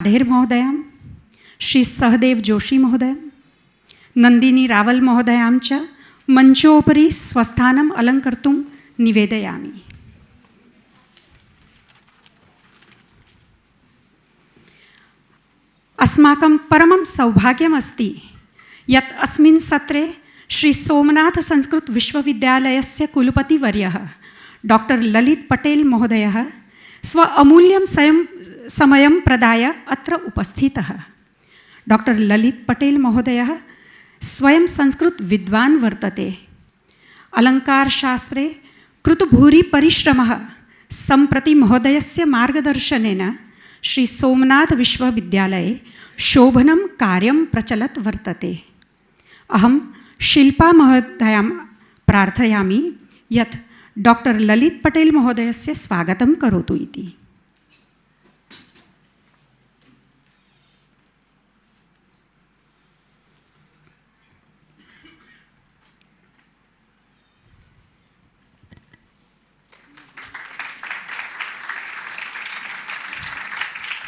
ढेर महोदयां, श्री सहदेव जोशी महोदय, नंदिनी रावल महोदयां च मंचोपरि स्वस्थानम् अलंकर्तुं निवेदयामि। अस्माकं परमं सौभाग्यमस्ति यत् अस्मिन् सत्रे श्री सोमनाथ संस्कृत विश्वविद्यालयस्य कुलपतिवर्यः डॉक्टर ललित पटेल महोदयः स्व अमूल्यं समयं प्रदाय अत्र उपस्थितः। डॉक्टर ललित पटेल महोदयः स्वयं संस्कृत विद्वान् वर्तते। अलङ्कारशास्त्रे कृतभूरि परिश्रमः सम्प्रति महोदयस्य मार्गदर्शनेन श्री सोमनाथ विश्वविद्यालये शोभनं कार्यं प्रचलत् वर्तते। अहं शिल्पा महोदयां प्रार्थयामि यत् डॉक्टर ललित पटेल महोदयस्य स्वागतं करोतु इति।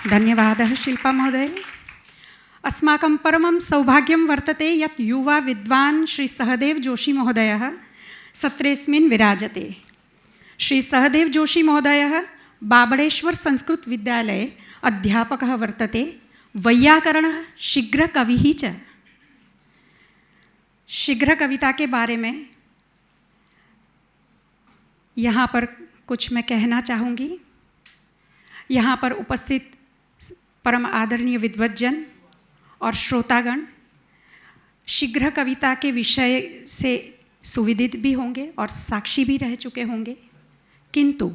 धन्यवादः शिल्पा महोदय। अस्माकं परमं सौभाग्यं वर्तते यत् युवा विद्वान् श्री सहदेव जोशी महोदयः सत्रेस्मिन् विराजते। श्री सहदेव जोशी महोदयः बाबड़ेश्वर संस्कृत विद्यालये अध्यापकः वर्तते। वैयाकरणः शीघ्रकविः च। शीघ्र कविता के बारे में यहाँ पर कुछ मैं कहना चाहूँगी। यहाँ पर उपस्थित परम आदरणीय विद्वज्जन और श्रोतागण शीघ्र कविता के विषय से सुविदित भी होंगे और साक्षी भी रह चुके होंगे, किंतु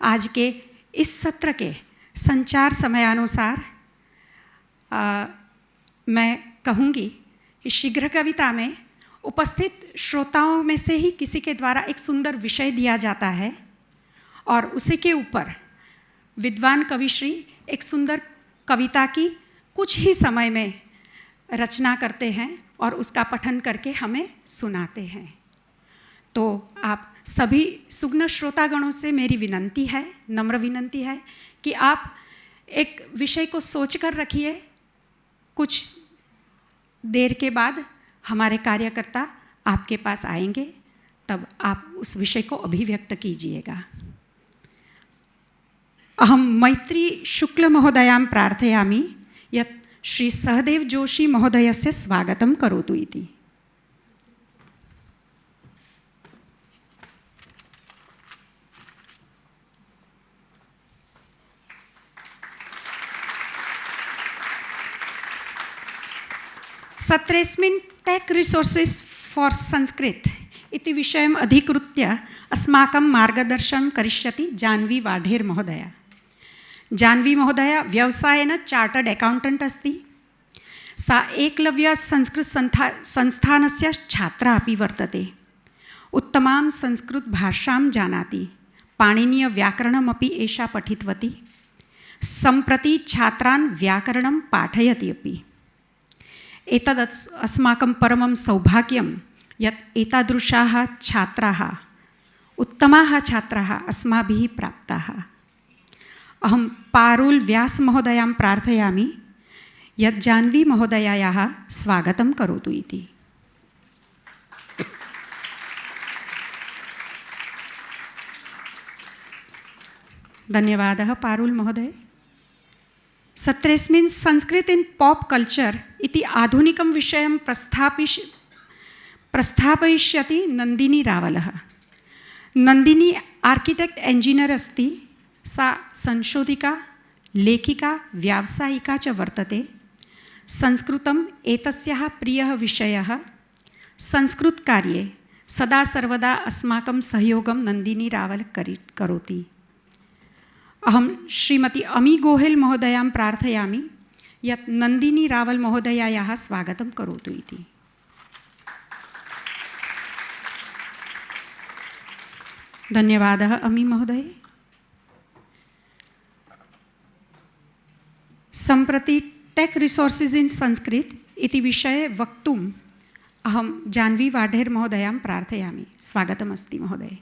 आज के इस सत्र के संचार समयानुसार मैं कहूँगी कि शीघ्र कविता में उपस्थित श्रोताओं में से ही किसी के द्वारा एक सुंदर विषय दिया जाता है और उसी के ऊपर विद्वान कविश्री एक सुंदर कविता की कुछ ही समय में रचना करते हैं और उसका पठन करके हमें सुनाते हैं। तो आप सभी सुग्न श्रोतागणों से मेरी विनंती है, नम्र विनंती है कि आप एक विषय को सोच कर रखिए। कुछ देर के बाद हमारे कार्यकर्ता आपके पास आएंगे, तब आप उस विषय को अभिव्यक्त कीजिएगा। अहम मैत्री शुक्ल महोदयां प्रार्थयामि यत् श्री सहदेव जोशी महोदयस्य स्वागतं करोतु इति। सत्रेस्मिन् टेक् रिसोर्सेस् फॉर संस्कृत इति विषयम् अधिकृत्य अस्माकं मार्गदर्शनं करिष्यति जाह्नवी वाढेर महोदया। जाह्नवी महोदया व्यवसायेन चार्टर्ड अकाउण्टेण्ट् अस्ति। सा एकलव्य संस्कृत संस्थानस्य छात्रा अपि वर्तते। उत्तमां संस्कृत भाषां जानाति। पाणिनीय व्याकरणमपि एषा पठितवती। सम्प्रति छात्रान् व्याकरणं पाठयति अपि। एतद् अस्माकं परमं सौभाग्यं यत् एतादृशाः छात्राः, उत्तमाः छात्राः अस्माभिः प्राप्ताः। अहं पारुल व्यास महोदयां प्रार्थयामि यत् जाह्नवी महोदयायाः स्वागतं करोतु इति। धन्यवादः पारुल महोदय। सत्रेस्मिन् संस्कृत इन पॉप कल्चर इति आधुनिकं विषयं प्रस्थापयिष्यति नंदिनी रावलः। नंदिनी आर्किटेक्ट इंजीनियर अस्ति। सा संशोधिका, लेखिका, व्यावसायिका च वर्तते। संस्कृतम् एतस्याः प्रियः विषयः। संस्कृतकार्ये सदा सर्वदा अस्माकं सहयोगं नंदिनी रावल करोति। अहं श्रीमती अमी गोहेल महोदयां प्रार्थयामि यत् नंदिनी रावल महोदयायाः स्वागतं करोतु इति। धन्यवादः अमी महोदय। सम्प्रति टेक् रिसोर्सेस् इन संस्कृत इति विषये वक्तुम् अहं जाह्नवी वाढेर महोदयां प्रार्थयामि। स्वागतमस्ति महोदय।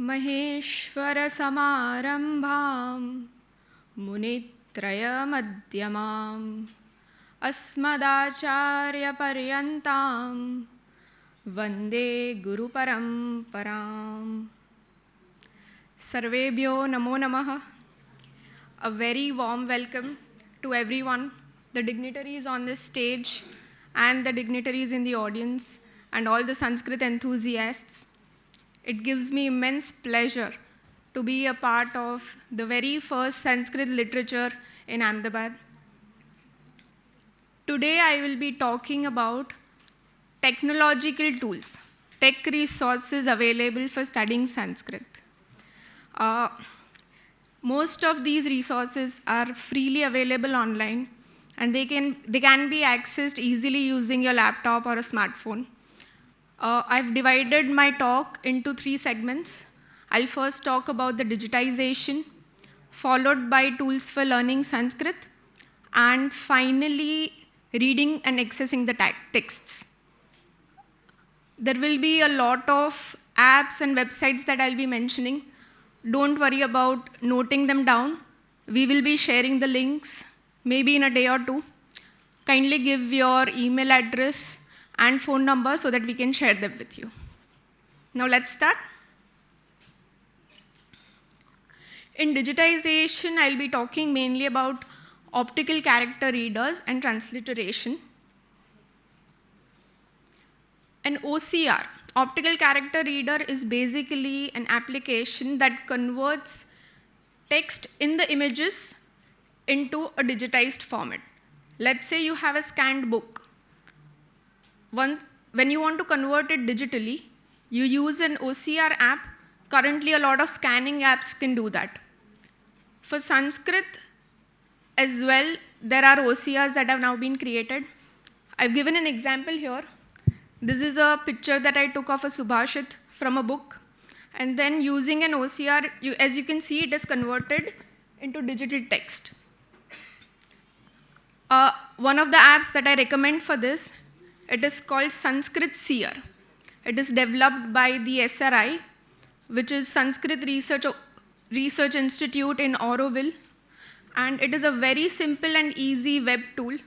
महेश्वरसमारम्भां मुनित्रयमध्यमाम् अस्मदाचार्यपर्यन्तां वन्दे गुरुपरम्पराम्. Sarvebhyo namo namaha. A very warm welcome to everyone, the dignitaries on this stage and the dignitaries in the audience and all the Sanskrit enthusiasts. It gives me immense pleasure to be a part of the very first Sanskrit literature in Ahmedabad. Today I will be talking about technological tools, tech resources available for studying Sanskrit. Most of these resources are freely available online, and they can be accessed easily using your laptop or a smartphone. I've divided my talk into 3 segments. I'll first talk about the digitization, followed by tools for learning Sanskrit, and finally reading and accessing the texts. There will be a lot of apps and websites that I'll be mentioning. Don't worry about noting them down. We will be sharing the links maybe in a day or 2. Kindly give your email address and phone number so that we can share them with you. Now let's start. In digitization, I'll be talking mainly about optical character readers and transliteration. An OCR, optical character reader, is basically an application that converts text in the images into a digitized format. Let's say you have a scanned book. When you want to convert it digitally, you use an OCR app. Currently, a lot of scanning apps can do that. For Sanskrit as well, there are OCRs that have now been created. I've given an example here. This is a picture that I took of a Subhashit from a book. And then using an OCR, as you can see, it is converted into digital text. One of the apps that I recommend for this, it is called Sanskrit Seer. It is developed by the SRI, which is Sanskrit Research Institute in Auroville. And it is a very simple and easy web tool.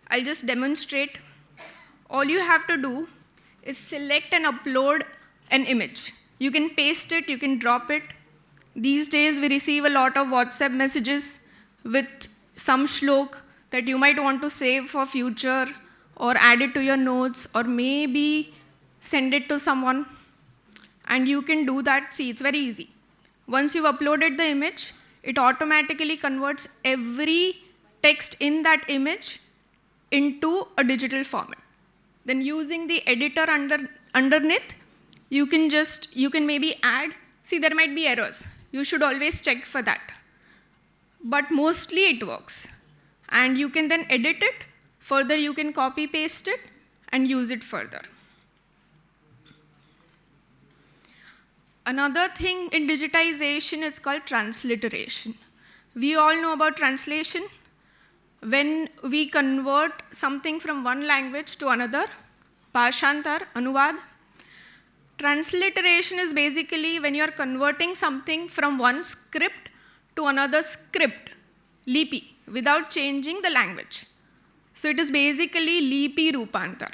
I'll just demonstrate. All you have to do is select and upload an image. You can paste it, you can drop it. These days we receive a lot of WhatsApp messages with some shlok that you might want to save for future or add it to your notes or maybe send it to someone. And you can do that. See, it's very easy. Once you've uploaded the image, it automatically converts every text in that image into a digital format. Then using the editor underneath, you can maybe add, see there might be errors. You should always check for that. But mostly it works. And you can then edit it. Further, you can copy paste it and use it further. Another thing in digitization is called transliteration. We all know about translation. When we convert something from one language to another, Pashantar, Anuvad. Transliteration is basically when you are converting something from one script to another script, lipi, without changing the language. So it is basically lipi rupantar.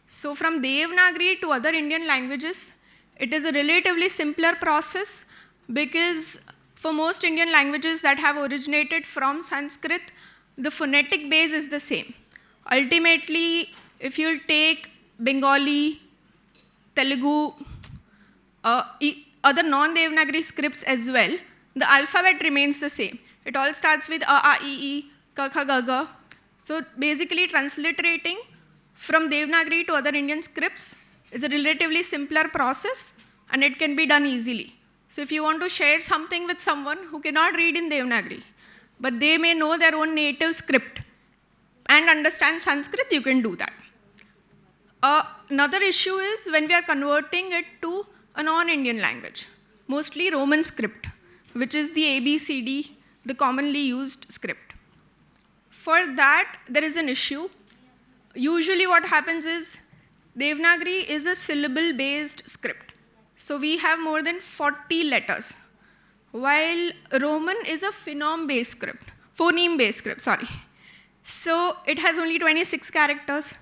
So from Devanagari to other Indian languages, it is a relatively simpler process because for most Indian languages that have originated from Sanskrit, the phonetic base is the same. Ultimately, if you'll take Bengali, Telugu, other non-Devanagari scripts as well, the alphabet remains the same. It all starts with A, A, E, E, Ka, Kha, Ga, Ga. So basically transliterating from Devanagari to other Indian scripts is a relatively simpler process and it can be done easily. So if you want to share something with someone who cannot read in Devanagari, but they may know their own native script and understand Sanskrit, you can do that. Another issue is when we are converting it to a non-Indian language, mostly Roman script, which is the ABCD, the commonly used script. For that, there is an issue. Usually what happens is, Devanagari is a syllable-based script. So we have more than 40 letters, while Roman is a phoneme-based script, sorry. So it has only 26 characters.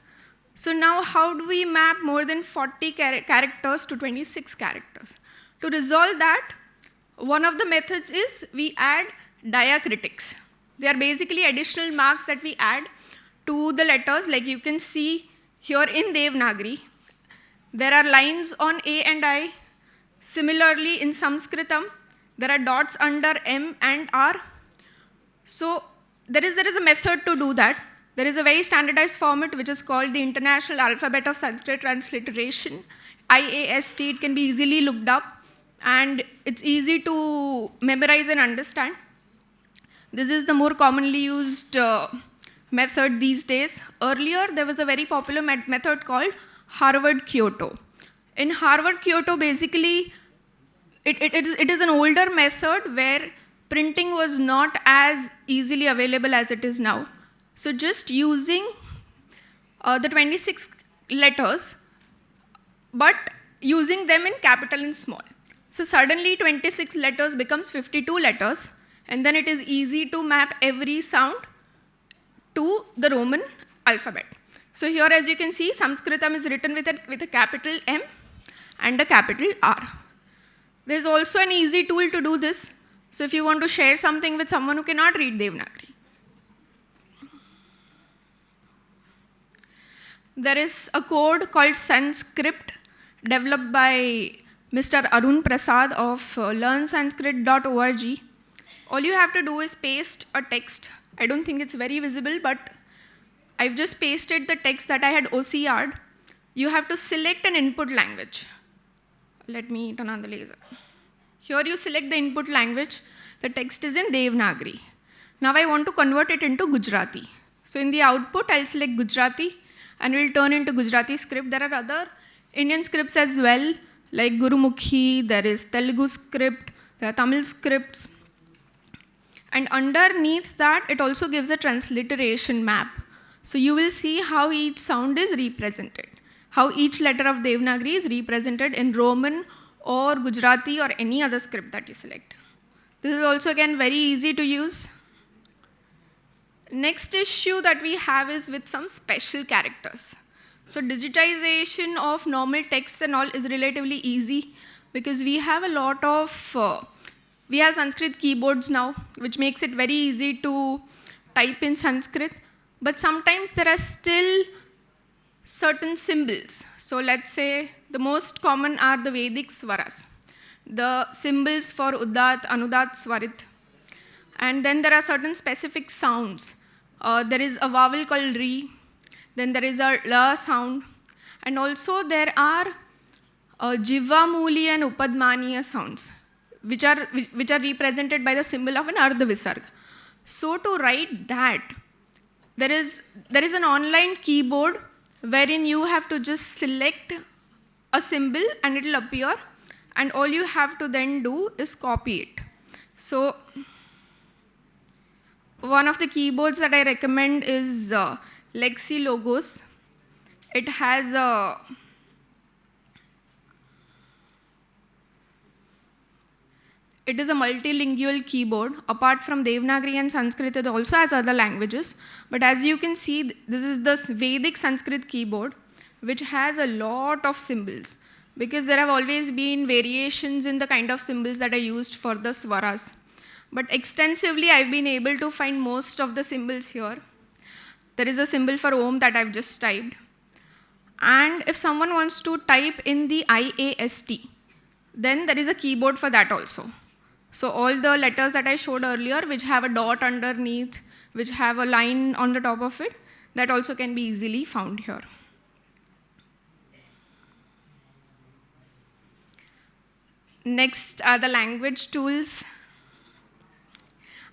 So now how do we map more than 40 characters to 26 characters? To resolve that, one of the methods is we add diacritics. They are basically additional marks that we add to the letters, like you can see here in Devanagari. There are lines on A and I. Similarly, in Sanskritam, there are dots under M and R. So there is a method to do that. There is a very standardized format which is called the International Alphabet of Sanskrit Transliteration, IAST. It can be easily looked up, and it's easy to memorize and understand. This is the more commonly used method these days. Earlier, there was a very popular method called Harvard-Kyoto. In Harvard-Kyoto, basically, it is an older method where printing was not as easily available as it is now. So just using the 26 letters, but using them in capital and small. So suddenly 26 letters becomes 52 letters, and then it is easy to map every sound to the Roman alphabet. So here, as you can see, Sanskritam is written with a capital M and a capital R. There's also an easy tool to do this. So if you want to share something with someone who cannot read Devanagari, there is a code called Sanskrit developed by Mr. Arun Prasad of learnsanskrit.org. All you have to do is paste a text. I don't think it's very visible, but I've just pasted the text that I had OCR'd. You have to select an input language. Let me turn on the laser. Here you select the input language. The text is in Devanagari. Now I want to convert it into Gujarati. So in the output, I'll select Gujarati, and it will turn into Gujarati script. There are other Indian scripts as well, like Gurumukhi, there is Telugu script, there are Tamil scripts. And underneath that, it also gives a transliteration map. So you will see how each sound is represented, how each letter of Devanagari is represented in Roman or Gujarati or any other script that you select. This is also again very easy to use. Next issue that we have is with some special characters. So digitization of normal text and all is relatively easy because we have a lot of, we have Sanskrit keyboards now, which makes it very easy to type in Sanskrit. But sometimes there are still certain symbols. So let's say the most common are the Vedic swaras, the symbols for Uddat, Anudat, Swarit. And then there are certain specific sounds. There is a vowel called Ri, then there is a La sound, and also there are Jivamuli and Upadmaniya sounds, which are represented by the symbol of an Ardha Visarga. So to write that, there is an online keyboard wherein you have to just select a symbol and it will appear, and all you have to then do is copy it. So one of the keyboards that I recommend is Lexi Logos. It has a It is a multilingual keyboard. Apart from Devanagari and Sanskrit, it also has other languages. But as you can see, this is the Vedic Sanskrit keyboard, which has a lot of symbols, because there have always been variations in the kind of symbols that are used for the swaras. But extensively, I've been able to find most of the symbols here. There is a symbol for Om that I've just typed. And if someone wants to type in the IAST, then there is a keyboard for that also. So all the letters that I showed earlier, which have a dot underneath, which have a line on the top of it, that also can be easily found here. Next are the language tools.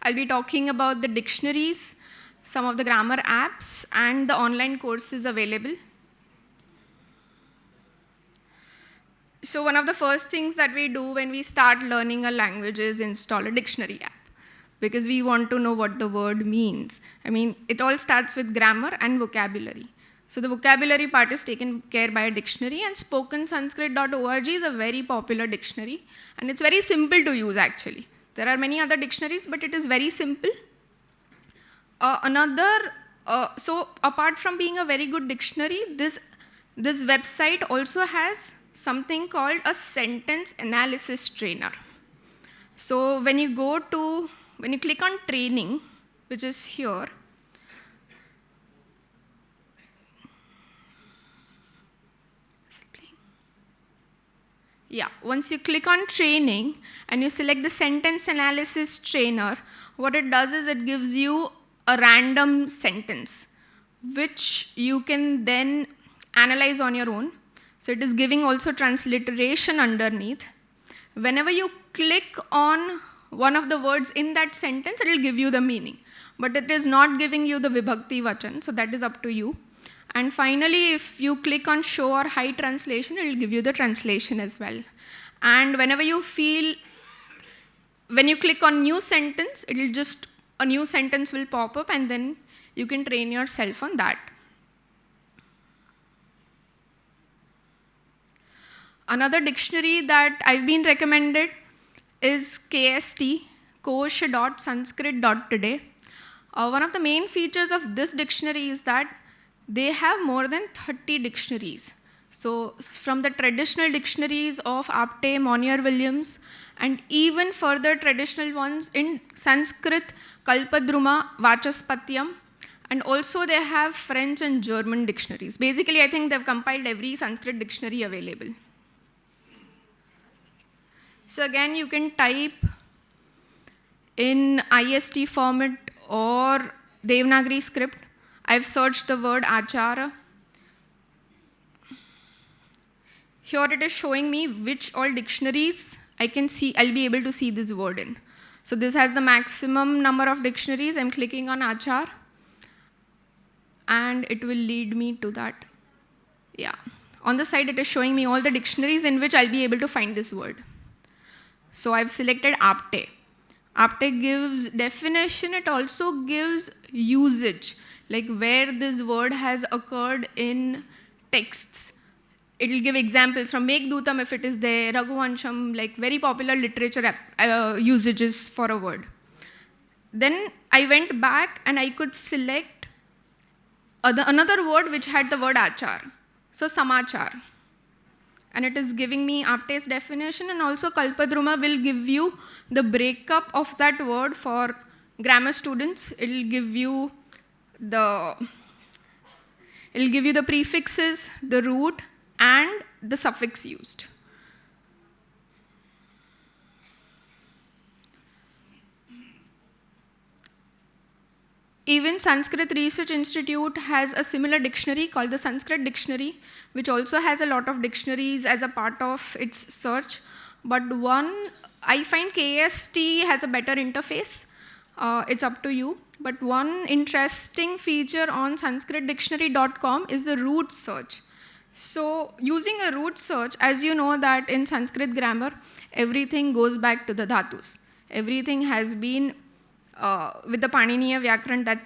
I'll be talking about the dictionaries, some of the grammar apps, and the online courses available. So one of the first things that we do when we start learning a language is install a dictionary app, because we want to know what the word means. I mean, it all starts with grammar and vocabulary. So the vocabulary part is taken care by a dictionary, and spokensanskrit.org is a very popular dictionary, and it's very simple to use actually. There are many other dictionaries, but it is very simple. So apart from being a very good dictionary, this website also has something called a sentence analysis trainer. So when you click on training, which is here, once you click on training and you select the sentence analysis trainer, what it does is it gives you a random sentence, which you can then analyze on your own. So it is giving also transliteration underneath. Whenever you click on one of the words in that sentence, it will give you the meaning. But it is not giving you the vibhakti vachan, so that is up to you. And finally, if you click on show or hide translation, it will give you the translation as well. And when you click on new sentence, a new sentence will pop up, and then you can train yourself on that. Another dictionary that I've been recommended is KST, kosh.sanskrit.today. One of the main features of this dictionary is that they have more than 30 dictionaries. So from the traditional dictionaries of Apte, Monier-Williams, and even further traditional ones in Sanskrit, Kalpadruma, Vachaspatyam, and also they have French and German dictionaries. Basically, I think they've compiled every Sanskrit dictionary available. So again, you can type in IST format or Devanagari script. I've searched the word achara. Here it is showing me which all dictionaries I'll be able to see this word in. So this has the maximum number of dictionaries. I'm clicking on achar, and it will lead me to that. On the side it is showing me all the dictionaries in which I'll be able to find this word. So I've selected Apte. Apte gives definition, it also gives usage, like where this word has occurred in texts. It will give examples from Meghdootam if it is there, Raghuvansham, like very popular literature usages for a word. Then I went back and I could select another word which had the word achar. So samachar. And it is giving me Apte's definition, and also Kalpadruma will give you the breakup of that word for grammar students. It will give you the prefixes, the root, and the suffix used. Even Sanskrit Research Institute has a similar dictionary called the Sanskrit Dictionary, which also has a lot of dictionaries as a part of its search. But I find KST has a better interface. It's up to you. But one interesting feature on sanskritdictionary.com is the root search. So using a root search, as you know that in Sanskrit grammar, everything goes back to the dhatus. Everything has been with the Paniniya Vyakaran, that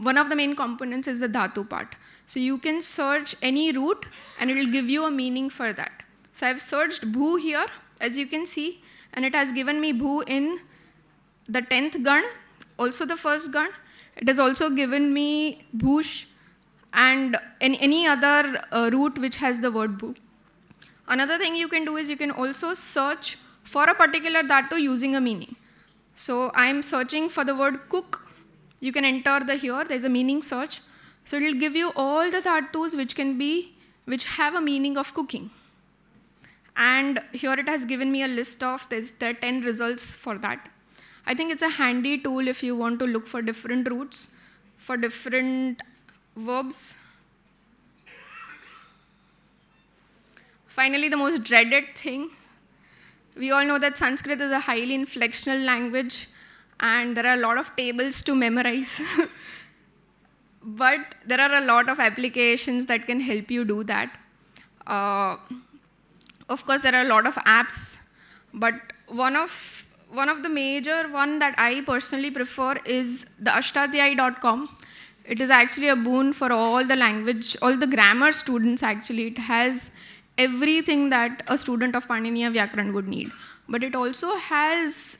one of the main components is the dhatu part. So you can search any root and it will give you a meaning for that. So I've searched bhu here, as you can see, and it has given me bhu in the 10th gan, also the first gan. It has also given me bhush and any other root which has the word bhu. Another thing you can do is you can also search for a particular dhatu using a meaning. So I'm searching for the word cook. You can enter there's a meaning search. So it will give you all the dhatus which have a meaning of cooking. And here it has given me a list of, there are 10 results for that. I think it's a handy tool if you want to look for different roots, for different verbs. Finally, the most dreaded thing, We all know that Sanskrit is a highly inflectional language, and there are a lot of tables to memorize. But there are a lot of applications that can help you do that. Of course, there are a lot of apps, but one of the major one that I personally prefer is the ashtadhyay.com. It is actually a boon for all the grammar students actually. It has everything that a student of Paniniya Vyakaran would need. But it also has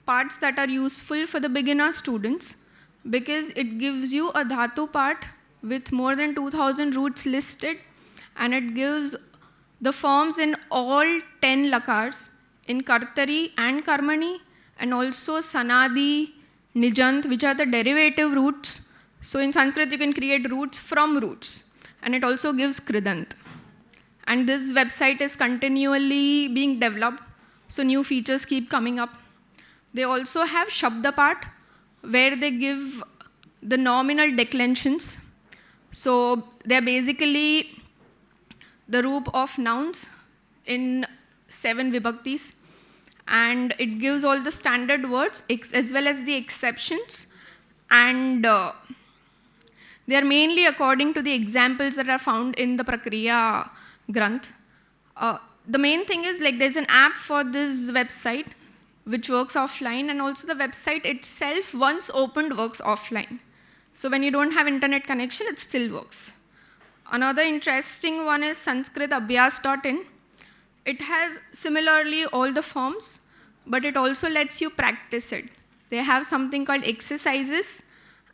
parts that are useful for the beginner students, because it gives you a dhatu part with more than 2000 roots listed, and it gives the forms in all 10 lakars, in kartari and karmani, and also sanadi, nijant, which are the derivative roots. So in Sanskrit, you can create roots from roots, and it also gives kridant. And this website is continually being developed, so new features keep coming up. They also have Shabda part, where they give the nominal declensions. So they're basically the roop of nouns in 7 vibhaktis. And it gives all the standard words as well as the exceptions. And they are mainly according to the examples that are found in the Prakriya Granth. The main thing is, like, there's an app for this website which works offline, and also the website itself, once opened, works offline. So when you don't have internet connection, it still works. Another interesting one is sanskritabhyas.in. It has similarly all the forms, but it also lets you practice it. They have something called exercises,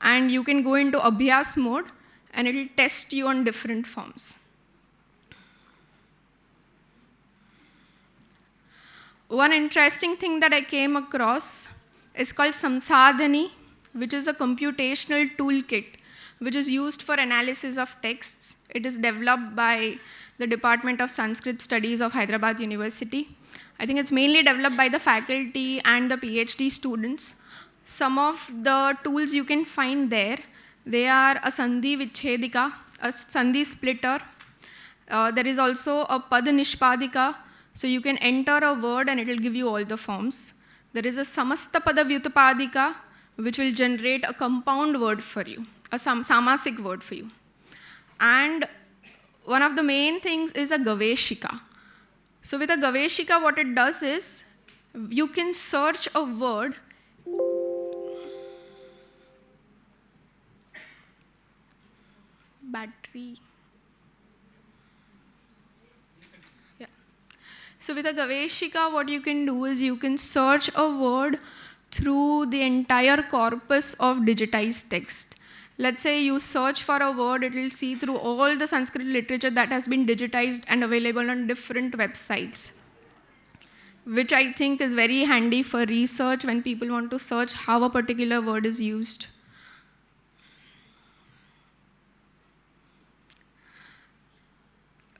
and you can go into abhyas mode, and it will test you on different forms. One interesting thing that I came across is called Samsadhani, which is a computational toolkit which is used for analysis of texts. It is developed by the Department of Sanskrit Studies of Hyderabad University. I think it's mainly developed by the faculty and the PhD students. Some of the tools you can find there, they are a Sandhi Vichedika, a Sandhi splitter. There is also a Pad Nishpadika, so you can enter a word and it will give you all the forms. There is a Samasta Pada Vyutapadika, which will generate a compound word for you, a samasik word for you. And one of the main things is a Gaveshika. So with a Gaveshika, what it does is, you can search a word battery. Yeah. So with a Gaveshika, what you can do is you can search a word through the entire corpus of digitized text. Let's say you search for a word, it will see through all the Sanskrit literature that has been digitized and available on different websites, which I think is very handy for research when people want to search how a particular word is used.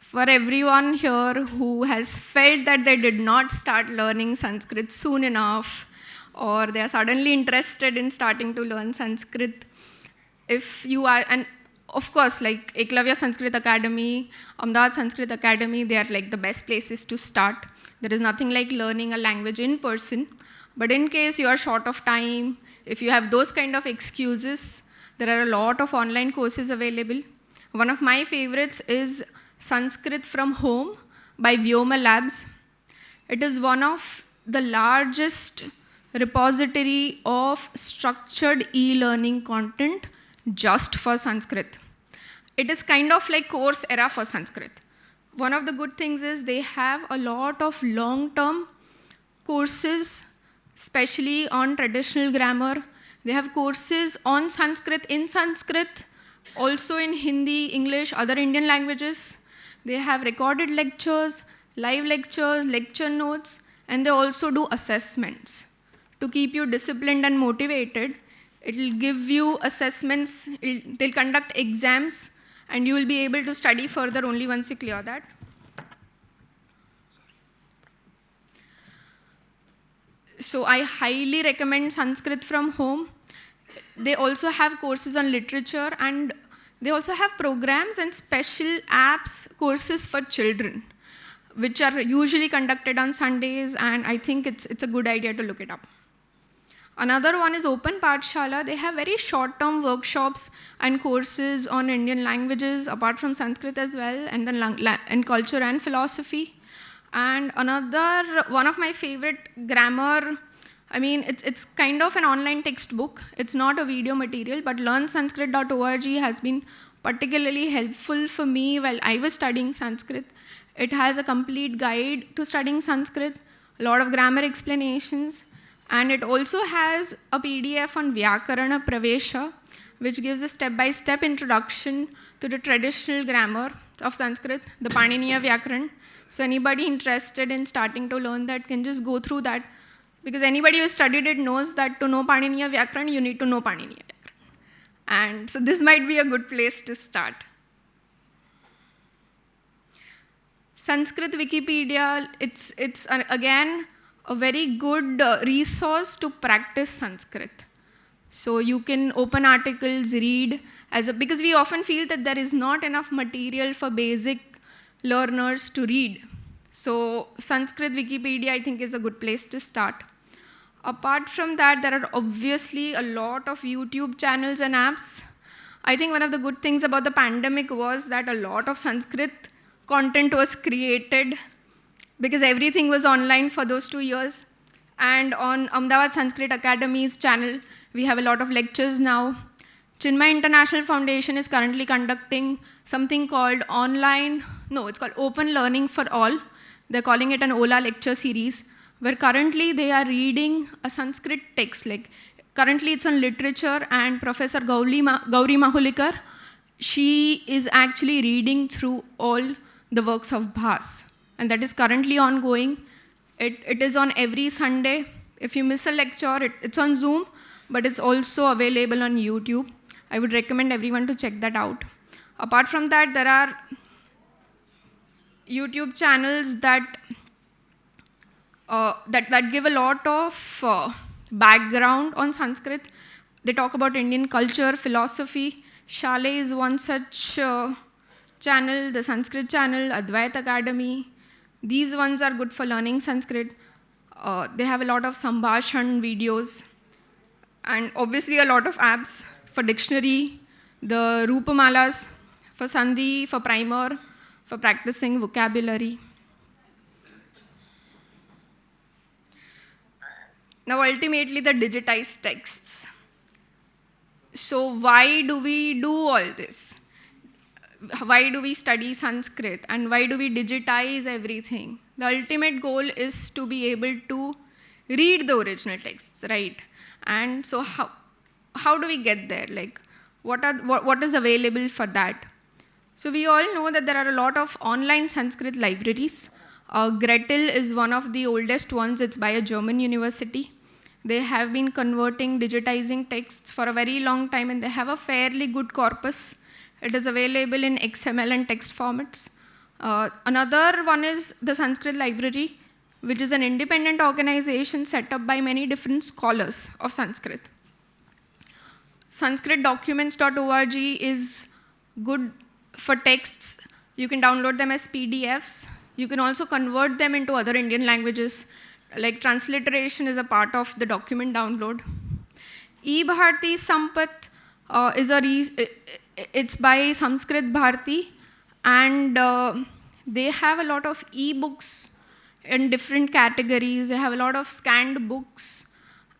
For everyone here who has felt that they did not start learning Sanskrit soon enough, or they are suddenly interested in starting to learn Sanskrit, if you are, and of course, like Eklavya Sanskrit Academy, Ahmedabad Sanskrit Academy, they are like the best places to start. There is nothing like learning a language in person. But in case you are short of time, if you have those kind of excuses, there are a lot of online courses available. One of my favorites is Sanskrit from Home by Vyoma Labs. It is one of the largest repository of structured e-learning content just for Sanskrit. It is kind of like Coursera for Sanskrit. One of the good things is they have a lot of long-term courses, especially on traditional grammar. They have courses on Sanskrit, in Sanskrit, also in Hindi, English, other Indian languages. They have recorded lectures, live lectures, lecture notes, and they also do assessments. To keep you disciplined and motivated, it will give you assessments, they'll conduct exams, and you will be able to study further only once you clear that. So I highly recommend Sanskrit from Home. They also have courses on literature, and they also have programs and special apps, courses for children. which are usually conducted on Sundays, and I think it's a good idea to look it up. Another one is Open Pathshala. They have very short-term workshops and courses on Indian languages, apart from Sanskrit as well, and then and culture and philosophy. And another one of my favorite, grammar. I mean, it's kind of an online textbook. It's not a video material, but learnsanskrit.org has been particularly helpful for me while I was studying Sanskrit. It has a complete guide to studying Sanskrit, a lot of grammar explanations, and it also has a PDF on Vyakarana Pravesha, which gives a step-by-step introduction to the traditional grammar of Sanskrit, the Paniniya Vyakaran. So anybody interested in starting to learn that can just go through that, because anybody who studied it knows that to know Paniniya Vyakaran, you need to know Paniniya Vyakaran. And so this might be a good place to start. Sanskrit Wikipedia, it's again a very good resource to practice Sanskrit. So you can open articles, read, because we often feel that there is not enough material for basic learners to read. So Sanskrit Wikipedia, I think, is a good place to start. Apart from that, there are obviously a lot of YouTube channels and apps. I think one of the good things about the pandemic was that a lot of Sanskrit content was created because everything was online for those 2 years. And on Ahmedabad Sanskrit Academy's channel, we have a lot of lectures now. Chinmay International Foundation is currently conducting something called it's called Open Learning for All. They're calling it an Ola lecture series, where currently they are reading a Sanskrit text. Like currently it's on literature, and Professor Gauri Mahulikar, she is actually reading through all the works of Bhas. And that is currently ongoing. It is on every Sunday. If you miss a lecture, it's on Zoom, but it's also available on YouTube. I would recommend everyone to check that out. Apart from that, there are YouTube channels that give a lot of background on Sanskrit. They talk about Indian culture, philosophy. Shale is one such channel, the Sanskrit channel, Advait Academy. These ones are good for learning Sanskrit. They have a lot of Sambhashan videos, and obviously a lot of apps for dictionary, the Rupamalas, for Sandhi, for primer, for practicing vocabulary. Now ultimately the digitized texts. So why do we do all this? Why do we study Sanskrit, and why do we digitize everything? The ultimate goal is to be able to read the original texts, right? And so how do we get there? Like what is available for that? So we all know that there are a lot of online Sanskrit libraries. Gretel is one of the oldest ones. It's by a German university. They have been converting, digitizing texts for a very long time, and they have a fairly good corpus. It is available in XML and text formats. Another one is the Sanskrit Library, which is an independent organization set up by many different scholars of Sanskrit. Sanskritdocuments.org is good for texts. You can download them as PDFs. You can also convert them into other Indian languages. Like transliteration is a part of the document download. eBharati Sampat it's by Sanskrit Bharati, and they have a lot of e-books in different categories. They have a lot of scanned books.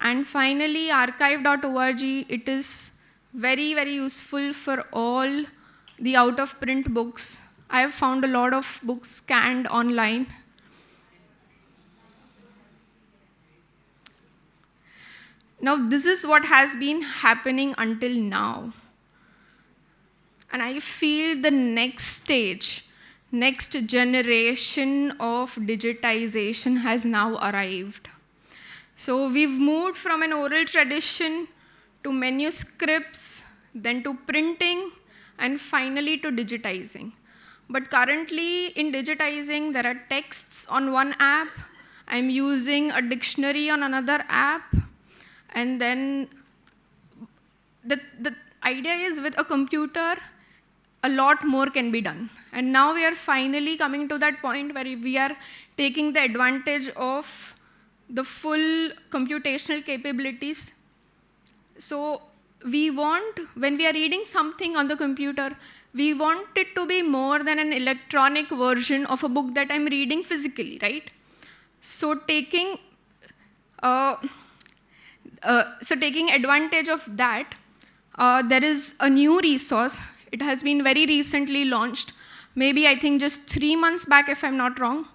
And finally, archive.org, it is very, very useful for all the out-of-print books. I have found a lot of books scanned online. Now, this is what has been happening until now. And I feel the next stage, next generation of digitization has now arrived. So we've moved from an oral tradition to manuscripts, then to printing, and finally to digitizing. But currently in digitizing, there are texts on one app. I'm using a dictionary on another app. And then the idea is with a computer, a lot more can be done. And now we are finally coming to that point where we are taking the advantage of the full computational capabilities. So we want, when we are reading something on the computer, we want it to be more than an electronic version of a book that I'm reading physically, right? So taking advantage of that, there is a new resource. It has been very recently launched, maybe I think just 3 months back if I'm not wrong.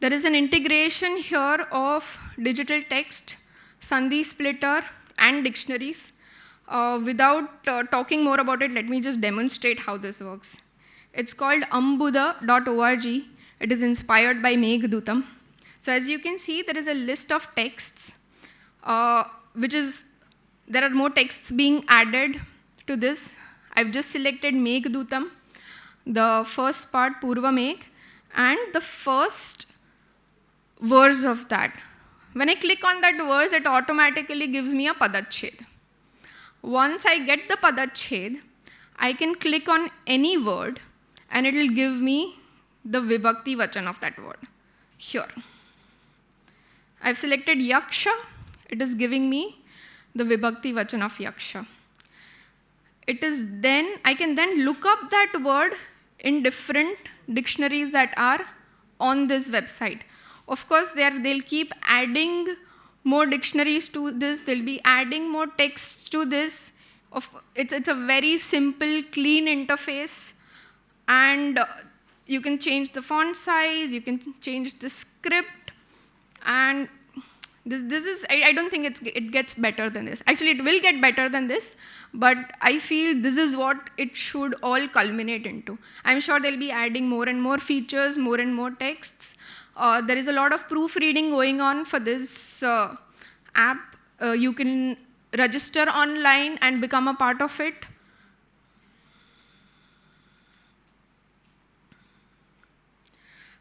There is an integration here of digital text, Sandhi splitter, and dictionaries. Without talking more about it, let me just demonstrate how this works. It's called rtham-d.org. It is inspired by Meghdootam. So as you can see, there is a list of texts, there are more texts being added to this. I've just selected Meghdootam, the first part, Purva Megh, and the first verse of that. When I click on that verse, it automatically gives me a padachhed. Once I get the padachhed, I can click on any word and it will give me the vibhakti vachan of that word here. I've selected yaksha. It is giving me the vibhakti vachan of yaksha. I can then look up that word in different dictionaries that are on this website. Of course, they'll keep adding more dictionaries to this. They'll be adding more text to this. It's a very simple, clean interface. And you can change the font size. You can change the script. And I don't think it gets better than this. Actually, it will get better than this, but I feel this is what it should all culminate into. I'm sure they'll be adding more and more features, more and more texts. There is a lot of proofreading going on for this app. You can register online and become a part of it.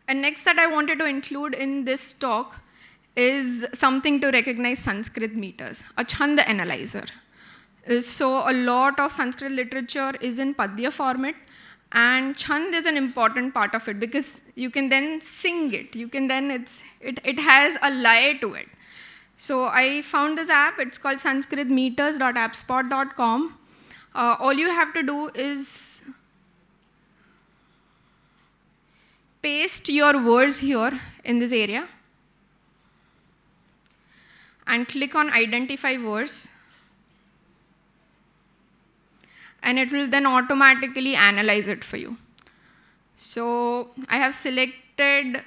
And next that I wanted to include in this talk is something to recognize Sanskrit meters, a chand analyzer. So a lot of Sanskrit literature is in Padya format, and chand is an important part of it because you can then sing it. It has a lay to it. So I found this app. It's called sanskritmeters.appspot.com. All you have to do is paste your words here in this area and click on identify words, and it will then automatically analyze it for you. So I have selected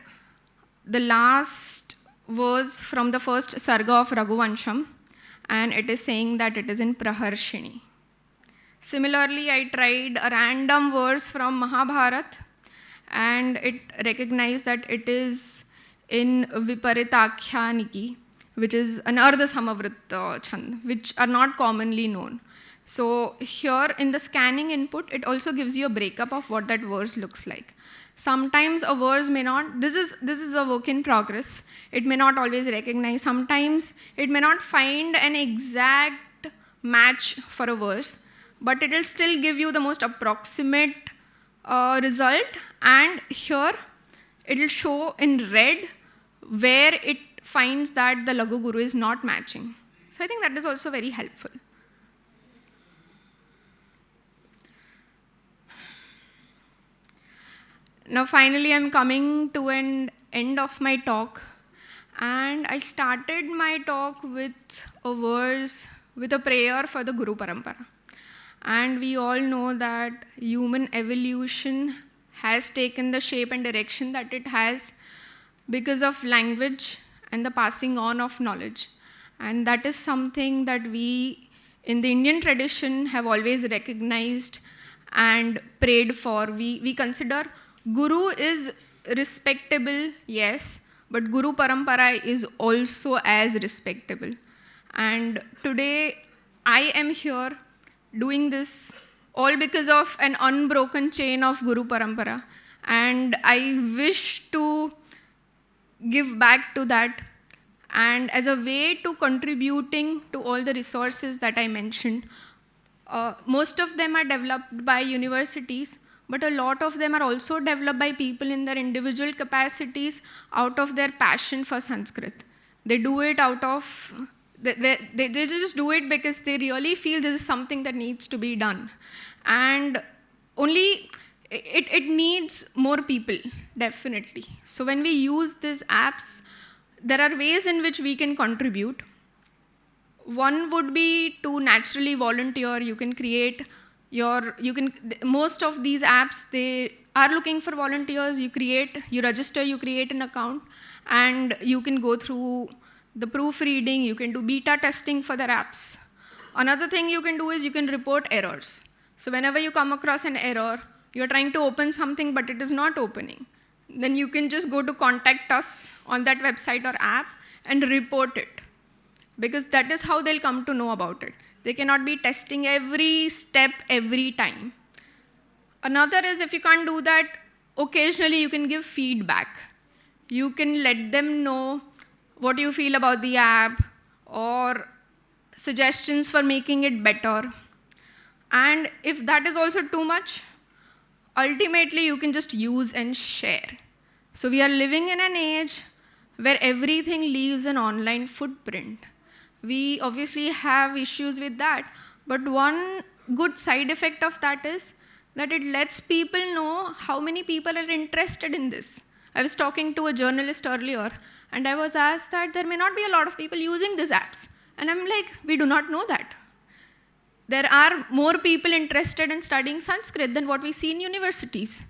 the last verse from the first sarga of Raghuvansham, and it is saying that it is in Praharshini. Similarly, I tried a random verse from Mahabharat, and it recognized that it is in Viparitakhyaniki, which is an Ardha Samavrit chand, which are not commonly known. So here in the scanning input, it also gives you a breakup of what that verse looks like. Sometimes a verse may not, this is a work in progress. It may not always recognize. Sometimes it may not find an exact match for a verse, but it will still give you the most approximate result. And here it will show in red where it finds that the Lagu Guru is not matching. So I think that is also very helpful. Now finally I'm coming to an end of my talk, and I started my talk with a verse, with a prayer for the Guru Parampara. And we all know that human evolution has taken the shape and direction that it has because of language and the passing on of knowledge. And that is something that we in the Indian tradition have always recognized and prayed for. We consider Guru is respectable, yes, but Guru Parampara is also as respectable. And today I am here doing this all because of an unbroken chain of Guru Parampara. And I wish to give back to that. And as a way to contributing to all the resources that I mentioned, Most of them are developed by universities, but a lot of them are also developed by people in their individual capacities out of their passion for Sanskrit. They do it out of, they just do it because they really feel this is something that needs to be done. And only, it needs more people, definitely. So when we use these apps, there are ways in which we can contribute. One would be to naturally volunteer. You can create most of these apps, they are looking for volunteers. You register, you create an account, and you can go through the proofreading, you can do beta testing for their apps. Another thing you can do is you can report errors. So whenever you come across an error, you're trying to open something but it is not opening, then you can just go to contact us on that website or app and report it, because that is how they'll come to know about it. They cannot be testing every step every time. Another is, if you can't do that, occasionally you can give feedback. You can let them know what you feel about the app or suggestions for making it better. And if that is also too much, ultimately you can just use and share. So we are living in an age where everything leaves an online footprint. We obviously have issues with that, but one good side effect of that is that it lets people know how many people are interested in this. I was talking to a journalist earlier, and I was asked that there may not be a lot of people using these apps. And I'm like, we do not know that. There are more people interested in studying Sanskrit than what we see in universities.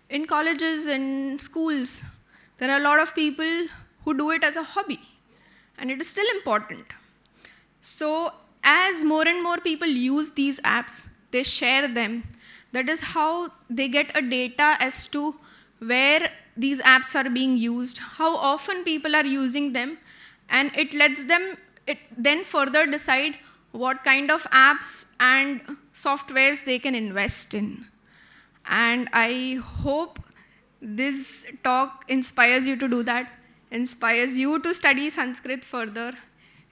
In colleges, in schools, there are a lot of people who do it as a hobby, and it is still important. So as more and more people use these apps, they share them. That is how they get a data as to where these apps are being used, how often people are using them, and it lets them then further decide what kind of apps and softwares they can invest in. And I hope this talk inspires you to do that, inspires you to study Sanskrit further.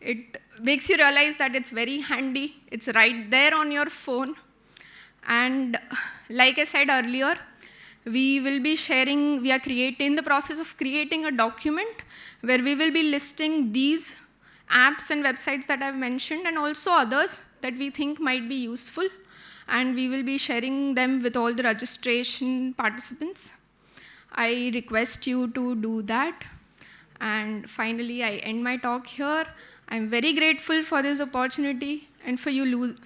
It makes you realize that it's very handy, it's right there on your phone. And like I said earlier, we are in the process of creating a document where we will be listing these apps and websites that I've mentioned, and also others that we think might be useful. And we will be sharing them with all the registration participants. I request you to do that. And finally, I end my talk here. I'm very grateful for this opportunity and for you.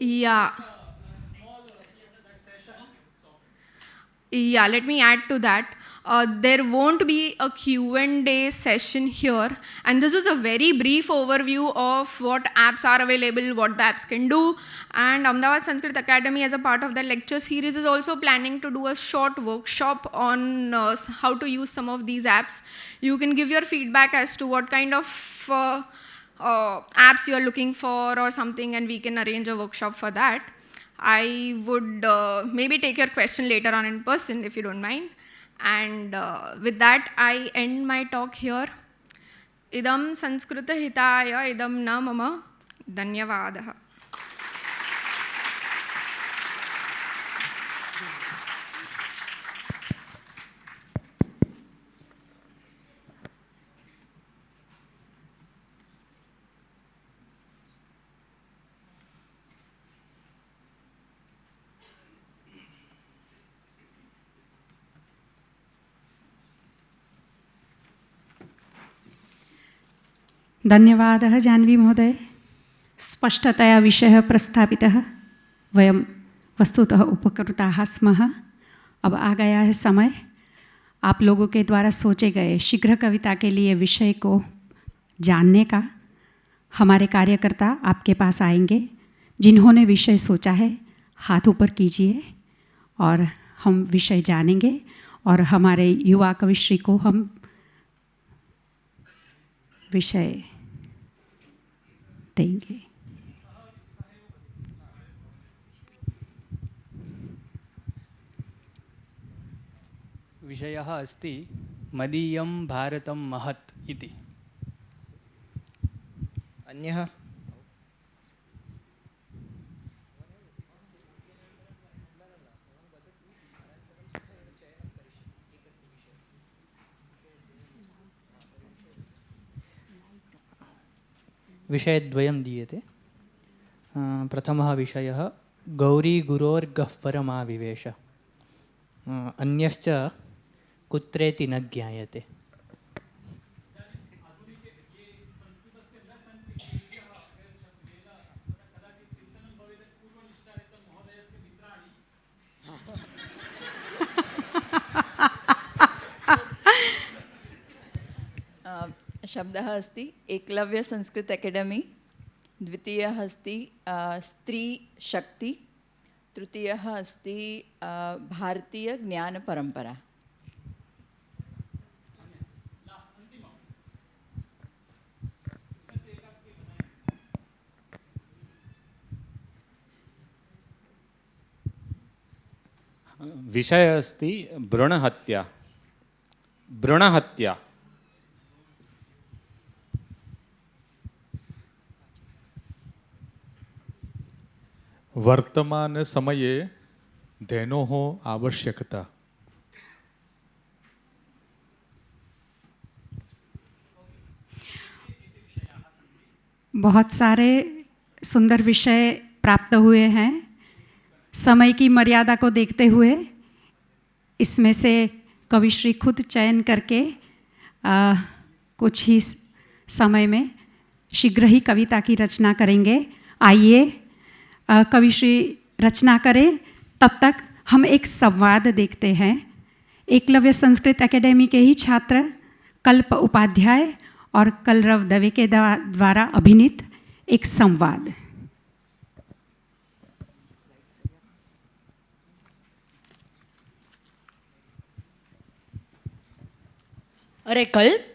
Yeah. Yeah, let me add to that. There won't be a Q&A session here. And this is a very brief overview of what apps are available, what the apps can do. And Ahmedabad Sanskrit Academy, as a part of the lecture series, is also planning to do a short workshop on how to use some of these apps. You can give your feedback as to what kind of apps you're looking for or something, and we can arrange a workshop for that. I would maybe take your question later on in person, if you don't mind. And with that, I end my talk here. Idam Sanskrita hitaya idam na mama dhanyavadaha. धन्यवादः जाह्नवी महोदय। स्पष्टतया विषयः प्रस्थापितः। वयं वस्तुतः उपकृताः स्मः। अब आ गया है समय आप लोगों के द्वारा सोचे गए शीघ्र कविता के लिए विषय को जानने का। हमारे कार्यकर्ता आपके पास आएंगे। जिन्होंने विषय सोचा है हाथ ऊपर कीजिए और हम विषय जानेंगे और हमारे युवा कविश्री को हम विषय देंगे। विषयः अस्ति मदीयं भारतं महत् इति। अन्यः विषयद्वयं दीयते। प्रथमः विषयः गौरीगुरोर्गः परमाविवेश, अन्यश्च कुत्रेति न ज्ञायते। शब्दः अस्ति एकलव्य संस्कृत एकेडमी, द्वितीयः अस्ति स्त्री शक्ति, तृतीयः अस्ति भारतीय ज्ञान परंपरा। विषय अस्ति भ्रूणहत्या। भ्रूणहत्या वर्तमान समये धेनोः आवश्यकता। बहुत सारे सुंदर विषय प्राप्त हुए हैं। समय की मर्यादा को देखते हुए इसमें से कविश्री खुद चयन करके कुछ ही समय में शीघ्र ही कविता की रचना करेंगे। आइए कविश्री रचना करें, तब तक हम एक संवाद देखते हैं। एकलव्य संस्कृत एकेडमी के ही छात्र कल्प उपाध्याय और कलरव दवे के द्वारा अभिनीत एक संवाद। अरे कल्प,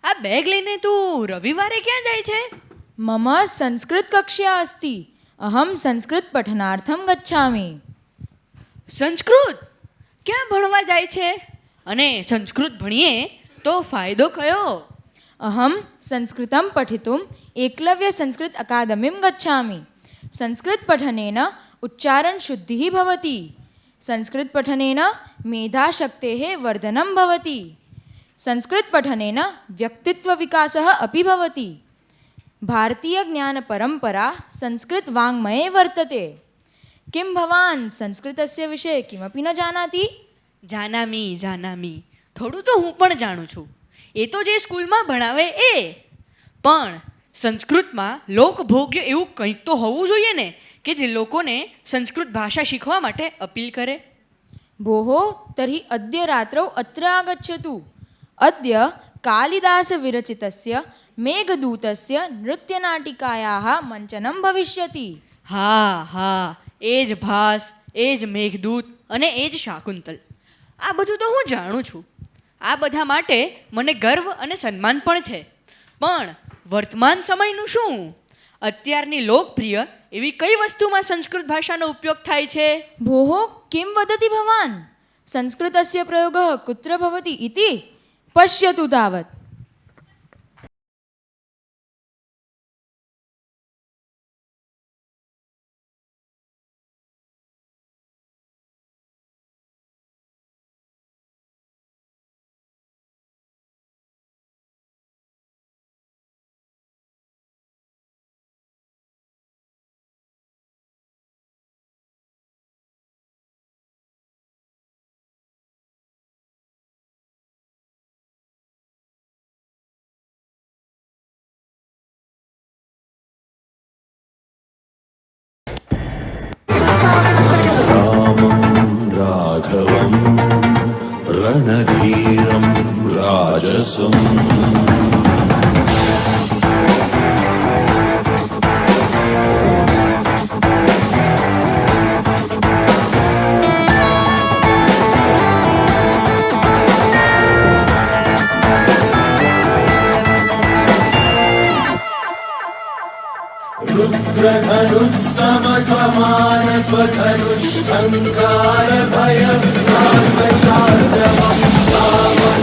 आ बेग लईने तू रविवारे क्या जाय छे? मम संस्कृत कक्षा अस्ति, अहम संस्कृत पठनार्थम गच्छामि। संस्कृत क्या भणवा जाय छे? अने संस्कृत भणीए तो फायदो कयो? अहम संस्कृतं पठितुम् एकलव्य संस्कृत अकादमीं गच्छामि। संस्कृत पठनेन उच्चारण शुद्धिः भवति। संस्कृत पठनेन मेधाशक्तेः वर्धनं भवति। संस्कृत पठनेन व्यक्तित्व विकासः अपि भवति। भारतीय ज्ञान परंपरा संस्कृत वाङ्मये वर्तते। किं भवान् संस्कृतस्य विषये किमपि न जानाति? जानामि जानामि, थोडું તો હું પણ જાણું છું। એ તો જે સ્કૂલમાં ભણાવે એ, પણ સંસ્કૃતમાં લોકભોગ્ય એવું કંઈક તો હોવું જોઈએ ને કે જે લોકોને સંસ્કૃત ભાષા શીખવા માટે અપીલ કરે। भोः तर्हि अद्य रात्रौ अत्र आगच्छतु। अद्य कालिदासविरचितस्य मेघदूतस्य नृत्यनाटिकायाः मञ्चनं भविष्यति। હા હા, એ જ ભાસ, એ જ મેઘદૂત અને એ જ શાકુંતલ, આ બધું તો હું જાણું છું। આ બધા માટે મને ગર્વ અને સન્માન પણ છે। પણ વર્તમાન સમયનું શું? અત્યારની લોકપ્રિય એવી કઈ વસ્તુમાં સંસ્કૃત ભાષાનો ઉપયોગ થાય છે? भोः किं वदति भवान्? संस्कृतस्य प्रयोगः कुत्र भवति इति पश्यतु तावत्। राघवं रणधीरं राजसम् रुद्रधनुः समसमान स्वधनुष्टङ्कार भयं रामशार्दवं रामं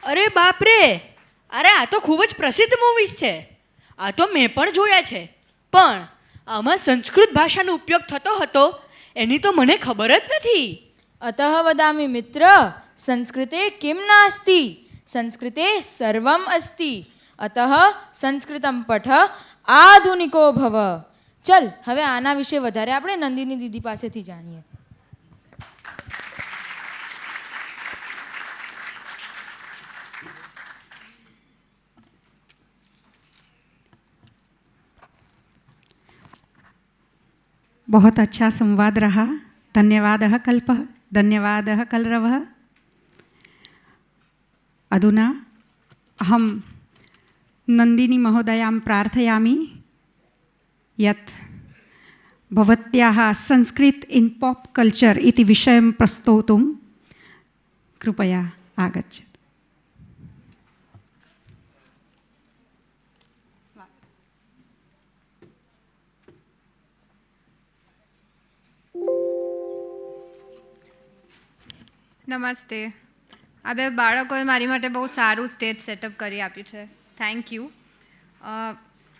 અરે બાપ રે, અરે આ તો ખૂબ જ પ્રસિદ્ધ મૂવીઝ છે. આ તો મેં પણ જોયા છે, પણ આમાં સંસ્કૃત ભાષાનો ઉપયોગ થતો હતો એની તો મને ખબર જ નથી. અતઃ વદામિ મિત્ર, સંસ્કૃતે કિમ નાસ્તિ, સંસ્કૃતે સર્વમ અસ્તિ, અતઃ સંસ્કૃતમ પઠ આધુનિકો ભવ. ચલ હવે આના વિશે વધારે આપણે નંદિની દીદી પાસેથી જાણીએ. बहुत अच्छा संवाद रहा. धन्यवादः कल्पः, धन्यवादः कलरवः. अधुना अहं नन्दिनी महोदयां प्रार्थयामि यत् भवत्याः संस्कृत इन पॉप कल्चर इति विषयं प्रस्तोतुं कृपया आगच्छतु. નમસ્તે. આ બે બાળકોએ મારી માટે બહુ સારું સ્ટેજ સેટઅપ કરી આપ્યું છે. Thank you.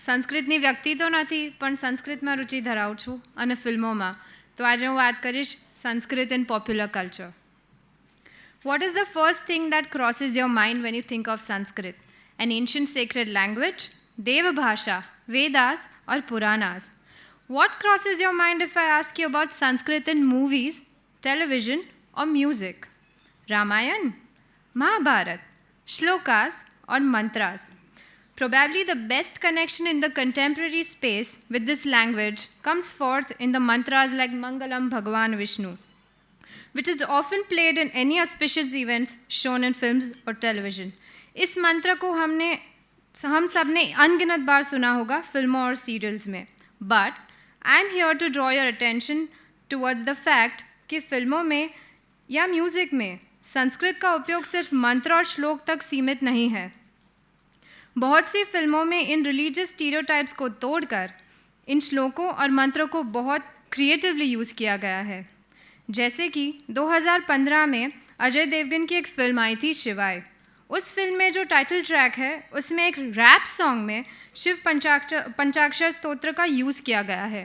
સંસ્કૃતની વ્યક્તિ તો નથી, પણ સંસ્કૃતમાં રુચિ ધરાવું છું અને ફિલ્મોમાં. તો આજે હું વાત કરીશ Sanskrit in popular culture. What is the first thing that crosses your mind when you think of Sanskrit? An ancient sacred language, Deva Bhasha, Vedas or Puranas? What crosses your mind if I ask you about Sanskrit in movies, television or music? Ramayan, Mahabharat, shlokas or mantras? Probably the best connection in the contemporary space with this language comes forth in the mantras like Mangalam Bhagavan Vishnu, which is often played in any auspicious events shown in films or television. इस मंत्र को हम सब ने अनगिनत बार सुना होगा फिल्मों और सीरियल्स में. But I am here to draw your attention towards the fact कि फिल्मों में या म्यूज़िक में संस्कृत का उपयोग सिर्फ मंत्र और श्लोक तक सीमित नहीं है. बहुत सी फिल्मों में इन रिलीजियस स्टीरियोटाइप्स को तोड़कर इन श्लोकों और मंत्रों को बहुत क्रिएटिवली यूज़ किया गया है. जैसे कि 2015 में अजय देवगन की एक फ़िल्म आई थी शिवाय. उस फिल्म में जो टाइटल ट्रैक है उसमें एक रैप सॉन्ग में शिव पंचाक्षर स्तोत्र का यूज़ किया गया है.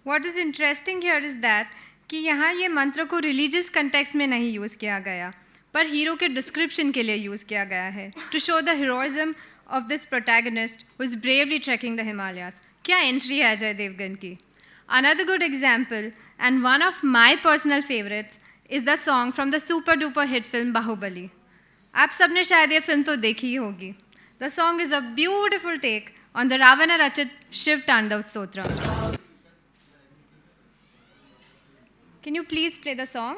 What is interesting here is that कि यहाँ ये मंत्र को रिलीजियस कंटेक्स्ट में नहीं यूज़ किया गया, पर हीरो के डिस्क्रिप्शन के लिए यूज़ किया गया है, to show the heroism of this protagonist who is bravely trekking the Himalayas. क्या एंट्री है अजय देवगन की. Another good example and one of my personal favorites is the song from the super duper hit film Bahubali. आप सबने शायद ये film तो देखी ही होगी. The song is a beautiful take on the Ravana Rachit Shiv Tandav Stotra. Can you please play the song?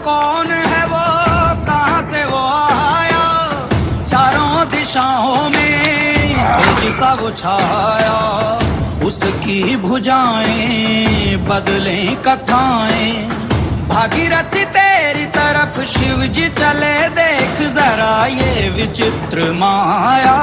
कौन है वो कहाँ से वो आया, चारों दिशाओं में तेज सा वो छाया, उसकी भुजाएं बदलें कथाएं, भागीरथ तेरी तरफ शिव जी चले, देख जरा ये विचित्र माया.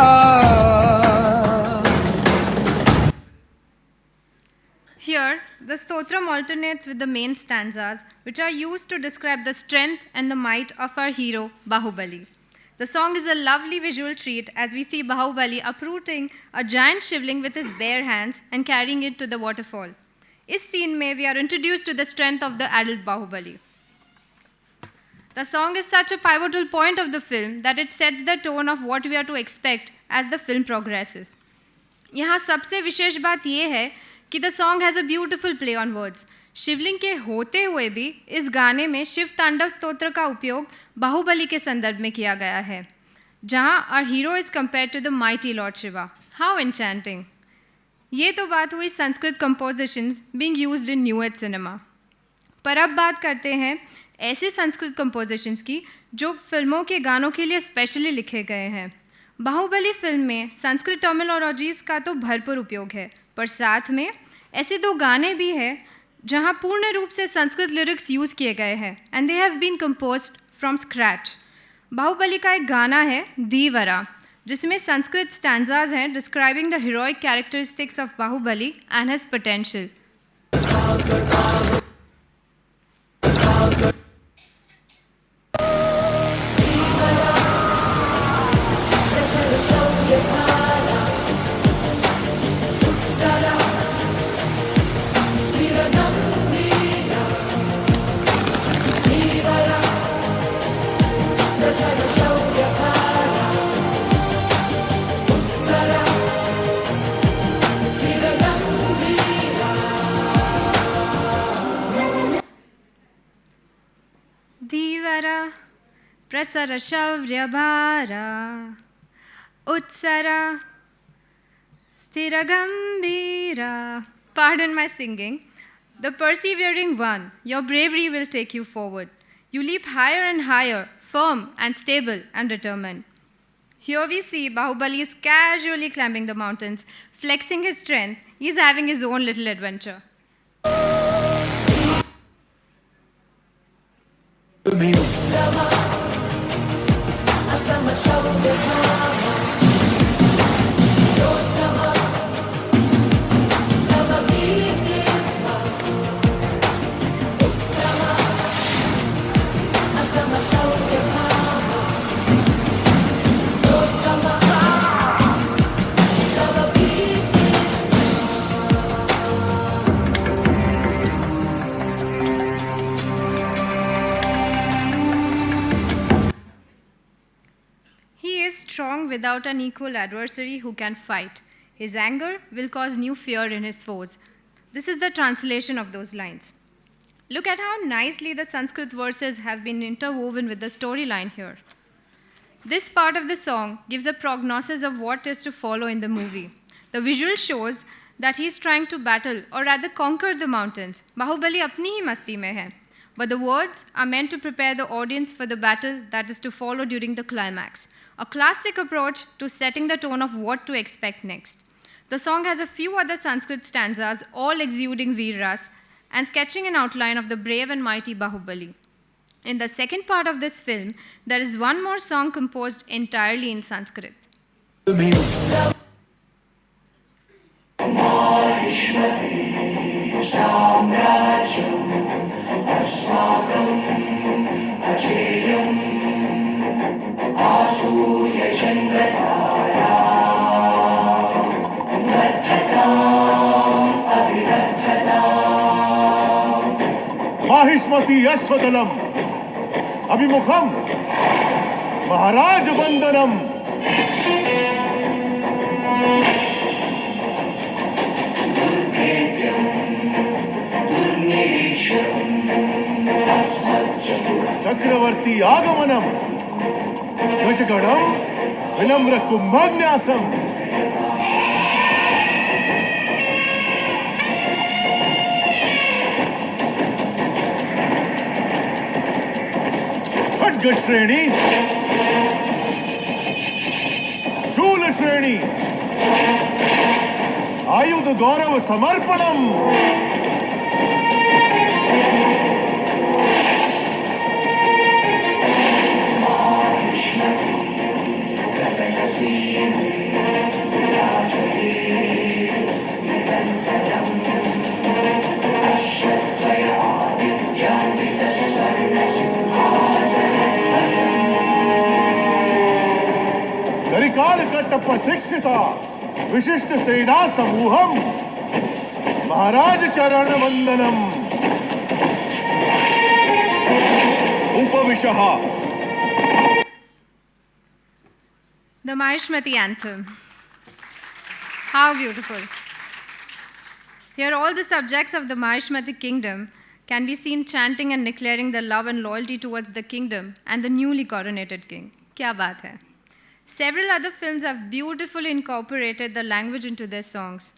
Here, the stotram alternates with the main stanzas, which are used to describe the strength and the might of our hero, Bahubali. The song is a lovely visual treat as we see Bahubali uprooting a giant shivling with his bare hands and carrying it to the waterfall. इस scene में we are introduced to the strength of the adult Bahubali. The song is such a pivotal point of the film that it sets the tone of what we are to expect as the film progresses. यहाँ सबसे विशेष बात ये है कि the song has a beautiful play on words. शिवलिंग के होते हुए भी इस गाने में शिव तांडव स्तोत्र का उपयोग बाहुबली के संदर्भ में किया गया है, जहाँ our hero is compared to the mighty Lord Shiva. How enchanting! ये तो बात हुई Sanskrit compositions being used in new age cinema. पर अब बात करते हैं ऐसे संस्कृत compositions की जो फिल्मों के गानों के लिए स्पेशली लिखे गए हैं. बाहुबली फिल्म में संस्कृत टर्मिनोलॉजीज़ का तो भरपूर उपयोग है, पर साथ में ऐसे दो गाने भी हैं जहाँ पूर्ण रूप से संस्कृत लिरिक्स यूज़ किए गए हैं and they have been composed from scratch. Baahubali का एक गाना है धीवरा, जिसमें संस्कृत स्टैंजाज हैं describing the heroic characteristics of Baahubali and his potential. Dheevara प्रसर शौर्यभारा उत्सरा स्थिरगंभीरा. Pardon my singing. The persevering one, your bravery will take you forward. You leap higher and higher, firm and stable and determined. Here we see Bahubali is casually climbing the mountains, flexing his strength. He's having his own little adventure. He is strong without an equal adversary who can fight. His anger will cause new fear in his foes. This is the translation of those lines. Look at how nicely the Sanskrit verses have been interwoven with the storyline here. This part of the song gives a prognosis of what is to follow in the movie. The visual shows that he's trying to battle or rather conquer the mountains. Bahubali apni hi masti mein hai. But the words are meant to prepare the audience for the battle that is to follow during the climax. A classic approach to setting the tone of what to expect next. The song has a few other Sanskrit stanzas, all exuding Veeras, and sketching an outline of the brave and mighty Bahubali. In the second part of this film, there is one more song composed entirely in Sanskrit. Mahishmati अश्वदलम अभिमुखम महाराज वंदनम चक्रवर्ती आगमनम गजगणम विनम्र कुंभन्यासम खड्ग श्रेणी शूल श्रेणी आयुध गौरव समर्पणम करिकाल कट्टप्प शिक्षिता विशिष्ट सेना समूहम महाराज चरण वंदनम उपविशः. The Mahishmati anthem. How beautiful. Here all the subjects of the Mahishmati kingdom can be seen chanting and declaring their love and loyalty towards the kingdom and the newly coronated king. Kya baat hai? Several other films have beautifully incorporated the language into their songs,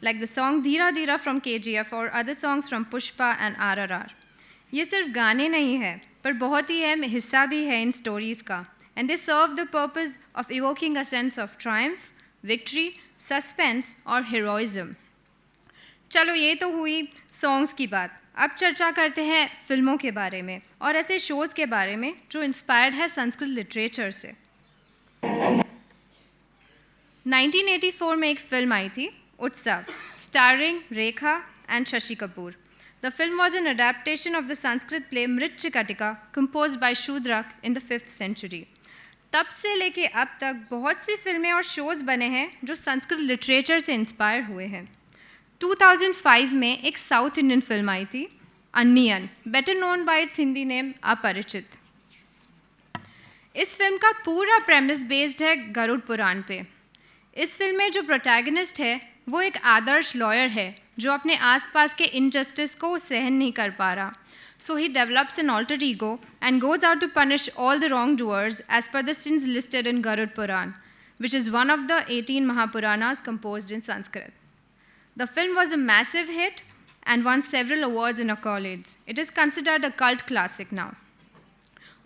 like the song Dheera Dheera from KGF or other songs from Pushpa and RRR. ये सिर्फ गाने नहीं है, पर बहुत ही अहम हिस्सा भी है इन स्टोरीज का, and they serve the purpose of evoking a sense of triumph, victory, suspense और heroism. चलो ये तो हुई सॉन्ग्स की बात. अब चर्चा करते हैं फिल्मों के बारे में और ऐसे शोज़ के बारे में जो इंस्पायर्ड है संस्कृत लिटरेचर से. 1984 में एक फिल्म आई थी, उत्सव, starring Rekha and Shashi Kapoor. The film was an adaptation of the Sanskrit play Mritchikatika, composed by Shudrak in the 5th century. तब से लेके अब तक बहुत सी फिल्में और शोज़ बने हैं जो संस्कृत लिटरेचर से इंस्पायर हुए हैं. 2005 में एक साउथ इंडियन फिल्म आई थी, Anniyan, better known by its Hindi name Aparichit. इस फिल्म का पूरा प्रेमिस बेस्ड है गरुड़ पुराण पे. इस फिल्म में जो प्रोटैगनिस्ट है वो एक आदर्श लॉयर है जो अपने आसपास के इनजस्टिस को सहन नहीं कर पा रहा. So he develops an alter ego and goes out to punish all the wrongdoers as per the sins listed in Garud Puran, which is one of the 18 Mahapuranas composed in Sanskrit. The film was a massive hit and won several awards and accolades. It is considered a cult classic now.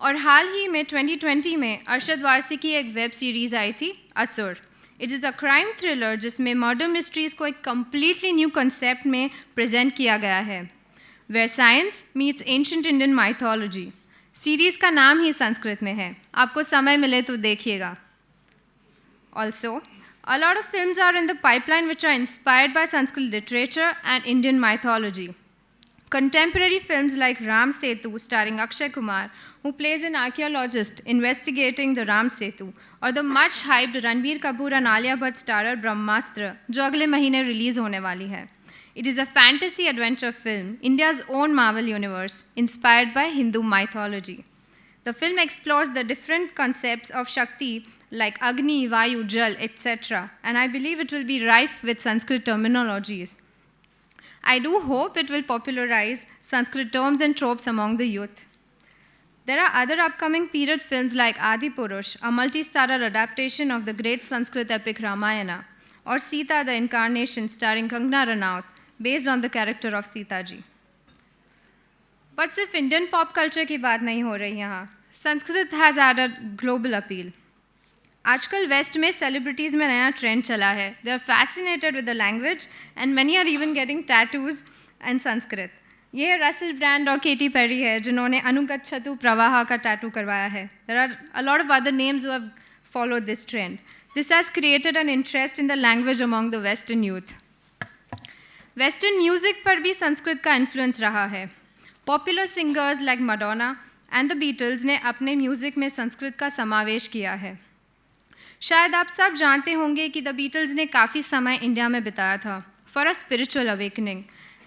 और हाल ही में 2020 में अरशद वारसी की एक web series आई थी, Asur. It is a crime thriller जिसमें murder mysteries को एक कम्प्लीटली न्यू कंसेप्ट में प्रेजेंट किया गया है, where science meets ancient Indian mythology. Series का नाम ही संस्कृत में है, आपको समय मिले तो देखिएगा. Also a lot of films are in the pipeline which are inspired by Sanskrit literature and Indian mythology. Contemporary films like Ram Setu, starring Akshay Kumar, who plays an archaeologist investigating the Ram Setu, or the much-hyped Ranbir Kapoor and Alia Bhatt starrer Brahmastra, जो अगले महीने release होने वाली है. It is a fantasy adventure film, India's own Marvel universe, inspired by Hindu mythology. The film explores the different concepts of Shakti like Agni, Vayu, Jal, etc. And I believe it will be rife with Sanskrit terminologies. I do hope it will popularize Sanskrit terms and tropes among the youth. There are other upcoming period films like Adi Purush, a multi-starrer adaptation of the great Sanskrit epic Ramayana, or Sita the Incarnation starring Kangana Ranaut, based on the character of Sita ji. But सिर्फ Indian pop culture की बात नहीं हो रही यहाँ. Sanskrit has had a global appeal. आजकल west में celebrities में नया ट्रेंड चला है. They are fascinated with the language and many are even getting tattoos in Sanskrit. ये रसल ब्रांड और केटी पेरी है जिन्होंने अनुगच्छतु प्रवाह का टैटू करवाया है. There are a lot of other names who have followed this trend. This has created an interest in the language among the western youth. Western music पर भी संस्कृत का इन्फ्लुएंस रहा है. Popular singers like Madonna and the Beatles ने अपने music में संस्कृत का समावेश किया है. शायद आप सब जानते होंगे कि द बीटल्स ने काफ़ी समय इंडिया में बिताया था for a spiritual awakening,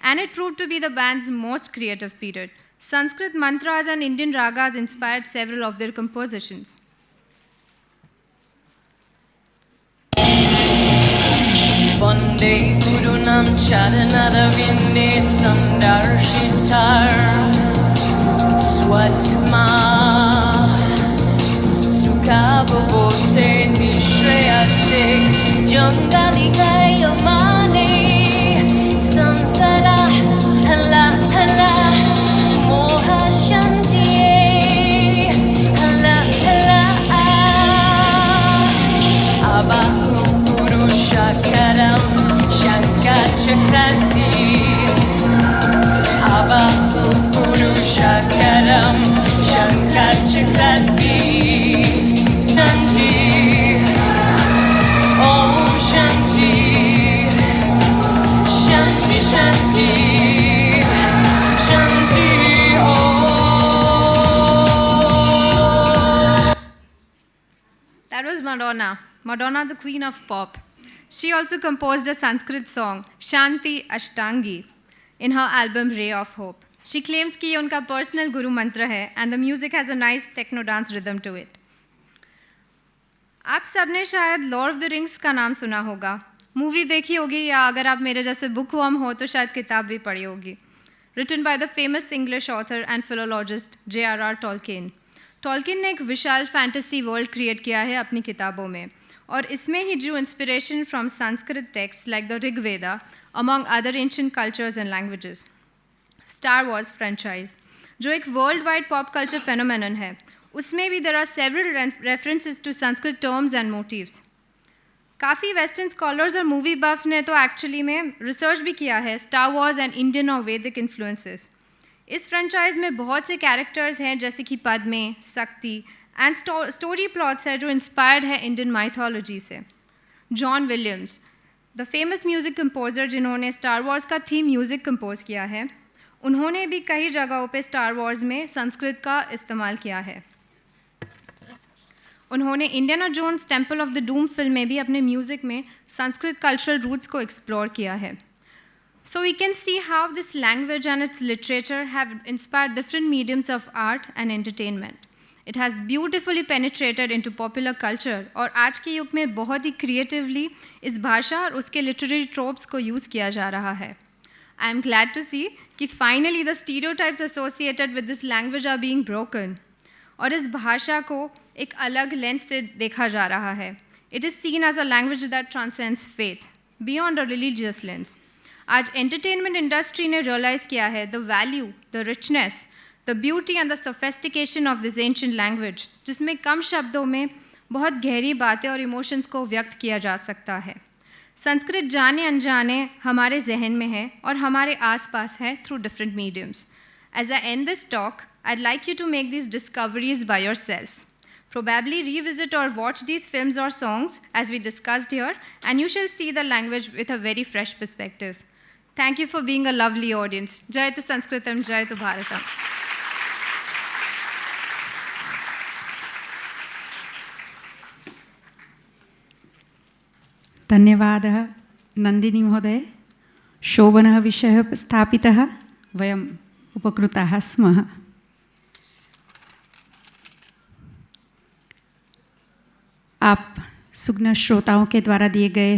and it prove to be the band's most creative period. Sanskrit mantras and Indian ragas inspired several of their compositions. वन्दे गुरुणां चरणरविन्दे सन्दर्शितार स्वत्मा सुखावोते निश्रेयसे जङ्गलिकायमाने संसारा हला हला मोहशान्तिये हला हला abahu purushakaram shankachakrasi abahu purushakaram shankachakrasi shanti om shanti shanti shanti shanti om. That was Madonna. Madonna, the queen of pop. She also composed a Sanskrit song, Shanti Ashtangi, in her album Ray of Hope. She claims कि ये उनका personal guru mantra है, and the music has a nice techno dance rhythm to it. आप सब ने शायद Lord of the rings का नाम सुना होगा. मूवी देखी होगी या अगर आप मेरे जैसे बुक वर्म हो तो शायद किताब भी पढ़ी होगी. Written by the famous English author and philologist J.R.R. Tolkien. Tolkien ने एक विशाल फैंटेसी वर्ल्ड क्रिएट किया है अपनी किताबों में, और इसमें ही drew inspiration from Sanskrit texts like the Rig Veda, among other ancient cultures and languages. Star Wars franchise, जो एक world wide pop culture phenomenon है, उसमें भी there are several references to Sanskrit terms and motifs. काफ़ी western scholars और movie buff ने तो actually में रिसर्च भी किया है स्टार वॉर्स एंड इंडियन और वैदिक इन्फ्लुएंसेस. इस फ्रेंचाइज में बहुत से कैरेक्टर्स हैं जैसे कि पद्मे, शक्ति एंड स्टोरी प्लॉट्स है जो इंस्पायर्ड है इंडियन माइथोलॉजी से. John Williams, the famous music composer जिन्होंने स्टार वॉर्स का थीम म्यूज़िक कंपोज किया है, उन्होंने भी कई जगहों पे स्टार वॉर्स में संस्कृत का इस्तेमाल किया है. उन्होंने Indiana Jones Temple of the Doom film में भी अपने म्यूज़िक में संस्कृत कल्चरल रूट्स को एक्सप्लोर किया है. So we can see how this language and its literature have inspired different mediums of art and entertainment. It has beautifully penetrated into popular culture और आज के युग में बहुत ही creatively इस भाषा और उसके literary tropes को use किया जा रहा है. I am glad to see कि finally the stereotypes associated with this language are being broken और इस भाषा को एक अलग लेंस से देखा जा रहा है. It is seen as a language that transcends faith, beyond a religious lens. आज एंटरटेनमेंट इंडस्ट्री ने रियलाइज़ किया है the value, the richness, the beauty and the sophistication of this ancient language, जिसमें कम शब्दों में बहुत गहरी बातें और इमोशंस को व्यक्त किया जा सकता है. संस्कृत जाने अनजाने हमारे जहन में है और हमारे आसपास है through different mediums. As I end this talk, I'd like you to make these discoveries by yourself. Probably revisit or watch these films or songs as we discussed here, and you shall see the language with a very fresh perspective. Thank you for being a lovely audience. Jayatu Sanskritam, Jayatu Bharatam. धन्यवादः नंदिनी महोदय. शोभनः विषयः स्थापितः, वयम् उपकृताः स्मः. आप सुग्न श्रोताओं के द्वारा दिए गए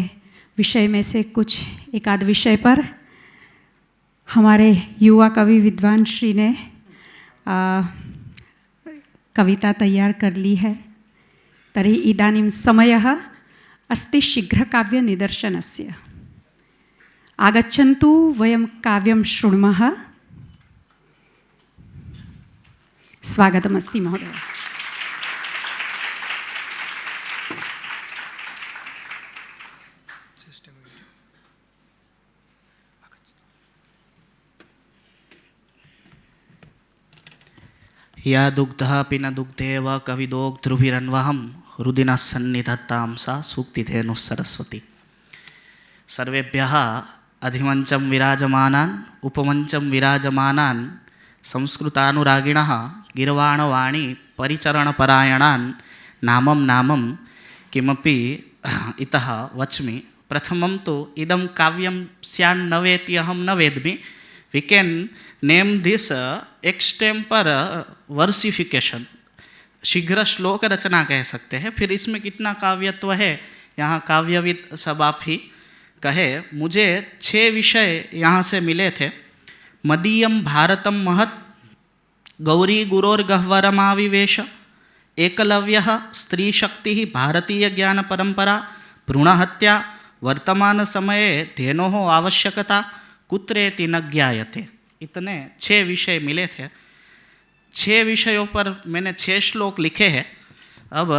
विषय में से कुछ एक आध विषय पर हमारे युवा कवि विद्वान श्री ने कविता तैयार कर ली है. तर्हि इदानीं समयः अस्ति शीघ्रकाव्यनिदर्शनस्य। आगच्छन्तु वयं काव्यं शृणुमः। स्वागतमस्ति महोदय। या दुग्धः पिन दुग्धेव कविदोग्ध्रुभिरन्वहं रुदिनः सन्निधत्तां सा सूक्तिधेनुः सरस्वती। सर्वेभ्यः अधिमञ्चं विराजमानान् उपमञ्चं विराजमानान् संस्कृतानुरागिणः गिर्वाणवाणी परिचरणपरायणान् नामं नामं किमपि इतः वच्मि। प्रथमं तु इदं काव्यं स्यान्न वेति अहं न वेद्मि। We can name this extempore versification, शीघ्र श्लोक रचना कह सकते हैं। फिर इसमें कितना काव्यत्व है यहाँ काव्यविद सब आप ही कहे। मुझे 6 विषय यहाँ से मिले थे। मदीयम भारतम महत्, गौरी गुरोर्गह्वरमाविवेश, एकलव्यः, स्त्री शक्ति, भारतीय ज्ञान परंपरा, भ्रूणहत्या, वर्तमान समये धेनोः आवश्यकता, कुत्रेति न ज्ञायते। इतने 6 विषय मिले थे। 6 विषयों पर मैंने 6 श्लोक लिखे हैं। अब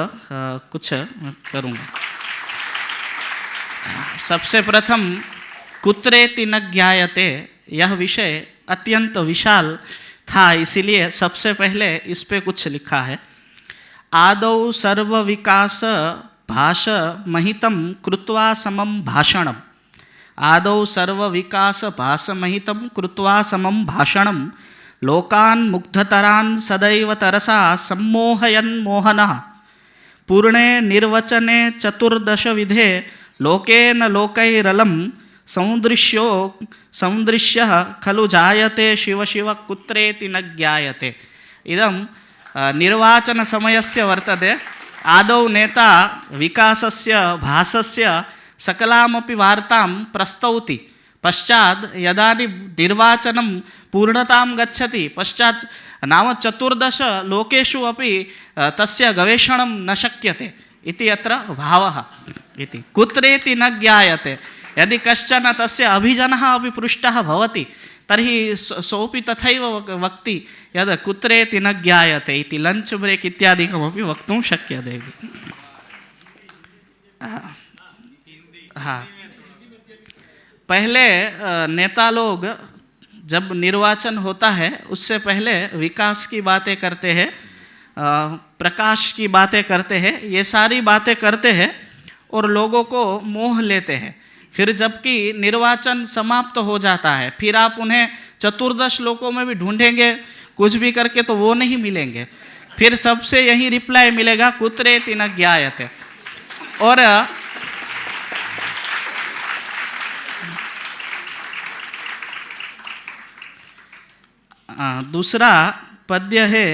कुछ करूँगा। सबसे प्रथम कुत्रेति न ज्ञायते, यह विषय अत्यंत विशाल था, इसीलिए सबसे पहले इस पे कुछ लिखा है। आदौ सर्व विकास भाष महितं कृत्वा समं भाषणम्, आदौ सर्व विकास भासमहितं कृत्वा समं भाषणं, लोकान् मुग्धतरान् सदैव तरसा सम्मोहयन् मोहनः, पूर्णे निर्वचने चतुर्दश विधे लोकेन लोकैरलं, सौदृश्यः खलु जायते शिव शिव कुत्रेति न ज्ञायते। इदं निर्वाचन समयस्य वर्तते। आदौ नेता विकासस्य भासस्य सकलामपि वार्तां प्रस्तौति, पश्चात् यदा निर्वाचनं पूर्णतां गच्छति पश्चात् नाम 14 लोकेषु अपि तस्य गवेषणं न शक्यते इति अत्र भावः इति। कुत्रेति न ज्ञायते, यदि कश्चन तस्य अभिजनः अपि पृष्टः भवति तर्हि सोऽपि तथैव वक्ति यद् कुत्रेति न ज्ञायते इति। लञ्च ब्रेक् इत्यादिकमपि वक्तुं शक्यते। हाँ, पहले नेता लोग जब निर्वाचन होता है उससे पहले विकास की बातें करते हैं, प्रकाश की बातें करते हैं, ये सारी बातें करते हैं और लोगों को मोह लेते हैं। फिर जबकि निर्वाचन समाप्त हो जाता है फिर आप उन्हें 14 लोकों में भी ढूंढेंगे कुछ भी करके तो वो नहीं मिलेंगे। फिर सबसे यही रिप्लाई मिलेगा कुत्रेति न ज्ञायते। और दूसरा पद्य है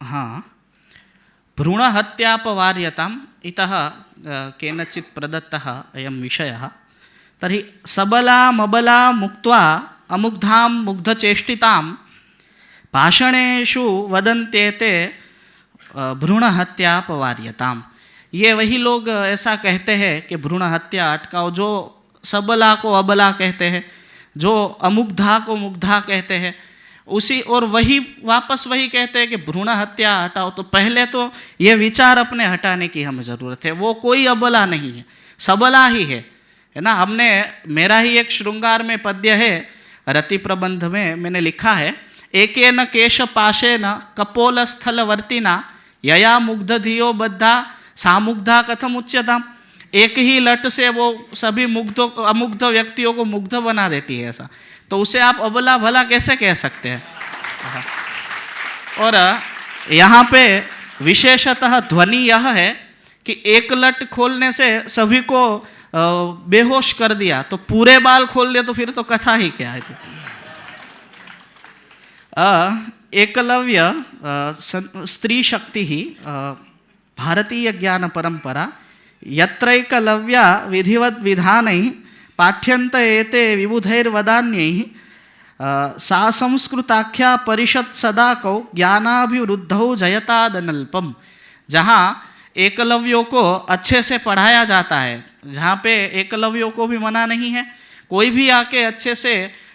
हाँ, भ्रूणहत्यापवार्यताम् इतः केनचित् प्रदत्तः अयं विषयः। तर्हि सबला मबला मुक्त्वा अमुग्धां मुग्धचेष्टितां भाषणेषु वदन्त्येते भ्रूणहत्यापवार्यताम्। ये वही लोग ऐसा कहते हैं कि भ्रूण हत्या अटकाओ, जो सबला को अबला कहते हैं, जो अमुग्धा को मुग्धा कहते हैं, उसी और वही वापस वही कहते हैं कि भ्रूण हत्या हटाओ। तो पहले तो ये विचार अपने हटाने की हमें ज़रूरत है। वो कोई अबला नहीं है, सबला ही है ना। हमने मेरा ही एक श्रृंगार में पद्य है रति प्रबंध में मैंने लिखा है, एकेन केश पाशेन कपोलस्थलवर्तिना यया मुग्ध धियो बद्धा सामुग्धा कथम उच्यताम। एक ही लट से वो सभी मुग्धों अमुग्ध व्यक्तियों को मुग्ध बना देती है, ऐसा तो उसे आप अबला भला कैसे कह सकते हैं। और यहाँ पे विशेषतः ध्वनि यह है कि एक लट खोलने से सभी को बेहोश कर दिया, तो पूरे बाल खोल दे तो फिर तो कथा ही क्या है। एकलव्य स्त्री शक्ति ही भारतीय ज्ञान परंपरा यत्रैकलव्या विधिवत विधानैः पाठ्यन्त एते विबुधैर्वदान्यैः सा संस्कृताख्या परिषत् सदा कौ ज्ञानाभिवृद्धौ जयतादनल्पम। जहाँ एकलव्यों को अच्छे से पढ़ाया जाता है, जहाँ पे एकलव्यों को भी मना नहीं है, कोई भी आके अच्छे से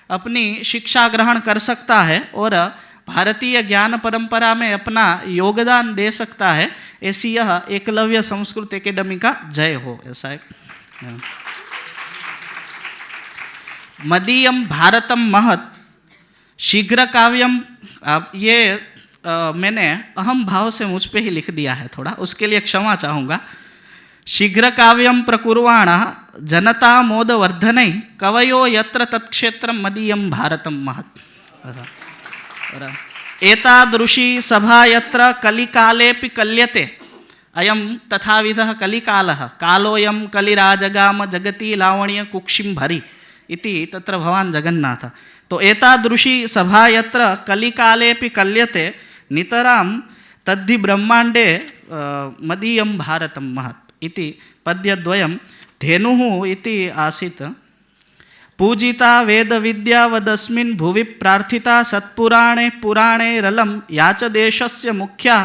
अपनी शिक्षा ग्रहण कर सकता है और भारतीय ज्ञान परंपरा में अपना योगदान दे सकता है, ऐसी यह एकलव्य संस्कृत एकेडमी का जय हो। ऐसा है। मदीयम भारतम महत शीघ्र काव्यम, अब ये मैंने अहम भाव से मुझ पे ही लिख दिया है थोड़ा, उसके लिए क्षमा चाहूँगा। शीघ्र काव्यम प्रकुर्वाण जनता मोद वर्धनै कवयो यत्र तत्क्षेत्रम मदीयम भारतम महत्। एतादृशी सभा यत्र कलिकालेपि कल्यते अयम तथाविधः कलिकालः कालोऽयं कलिराजगाम जगति लावण्य कुक्षिं भरी इति तत्र भवान् जगन्नाथ। तो एतादृशी सभा यत्र कलिकालेऽपि कल्यते नितरां तद्धि ब्रह्मांडे मदीयं भारतं महत् इति पद्यद्वयं धेनुः इति आसीत्। पूजिता वेद विद्या वदस्मिन् भुवि प्रार्थिता सत्पुराणे पुराणे रलं या च देशस्य मुख्या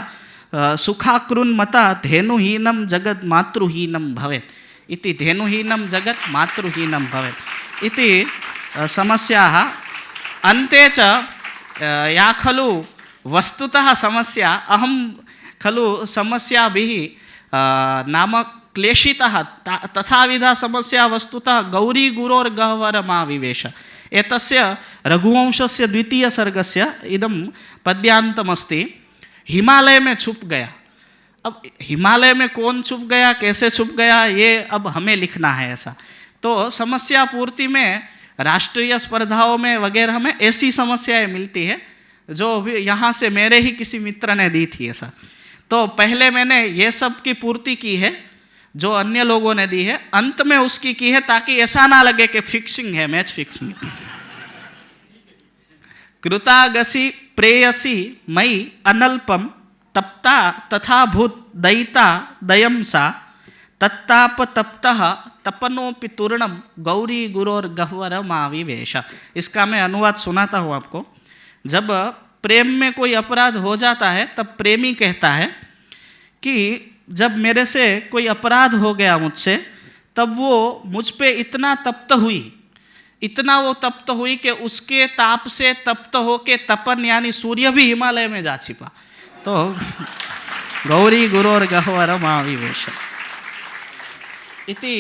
सुखाकृन्मता धेनुहीनं जगत् मातृहीनं भवेत् इति धेनुहीनं जगत् मातृहीनं भवेत् इति समस्याः। अन्ते च या खलु वस्तुतः समस्या अहं खलु समस्याभिः नाम क्लेशितः तथाविधा समस्या वस्तुतः गौरी गुरोर्गह्वरमाविवेश एतस्य रघुवंशस्य द्वितीय सर्गस्य इदं पद्यान्तमस्ति। हिमालय में छुप गया। अब हिमालय में कौन छुप गया, कैसे छुप गया, ये अब हमें लिखना है ऐसा। तो समस्या पूर्ति में राष्ट्रीय स्पर्धाओं में वगैरह में ऐसी समस्याएं मिलती है जो भी यहाँ से मेरे ही किसी मित्र ने दी थी ऐसा। तो पहले मैंने ये सब की पूर्ति की है जो अन्य लोगों ने दी है, अंत में उसकी की है ताकि ऐसा ना लगे कि फिक्सिंग है, मैच फिक्सिंग। कृतागसी प्रेयसी मई अनल्पम तप्ता तथा भूत दयिता दयम सा तत्ताप तप्तः तपनोपि तूर्णम गौरी गुरोर्गह्वरमाविवेश। इसका मैं अनुवाद सुनाता हूँ आपको। जब प्रेम में कोई अपराध हो जाता है तब प्रेमी कहता है कि जब मेरे से कोई अपराध हो गया मुझसे, तब वो मुझ पे इतना तप्त हुई, इतना वो तप्त हुई कि उसके ताप से तप्त होके तपन यानी सूर्य भी हिमालय में जा छिपा। तो गौरी गुरोर्गह्वरमाविवेश इति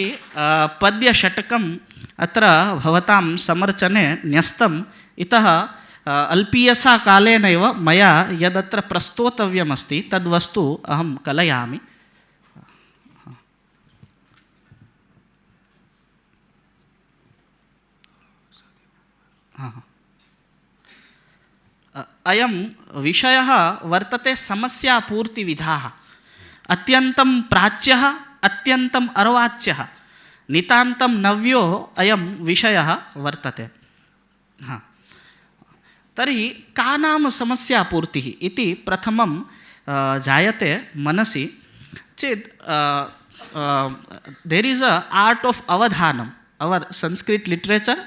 पद्यषट्कम् अत्र भवतां समर्चने न्यस्तम्। इतः अल्पीयसा कालेनैव मया यदत्र प्रस्तोतव्यमस्ति तद्वस्तु अहं कलयामि। अयं विषयः वर्तते समस्यापूर्तिविधाः। अत्यन्तं प्राच्यः अत्यन्तम् अर्वाच्यः नितान्तं नव्यो अयं विषयः वर्तते। हाँ, तर्हि का नाम समस्यापूर्तिः इति प्रथमं जायते मनसि चेत् there is a art of Avadhanam. Our Sanskrit literature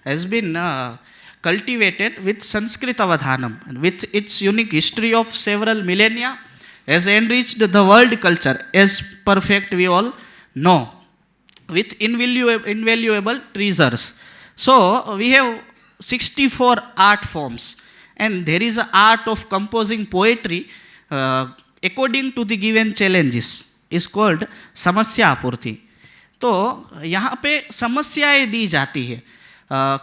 has been cultivated with Sanskrit avadhanam and with its unique history of several millennia has enriched the world culture as perfect we all know with invaluable treasures. So we have 64 art forms and there is an art of composing poetry according to the given challenges is called samasya apurti. तो यहाँ पे समस्याएं दी जाती है,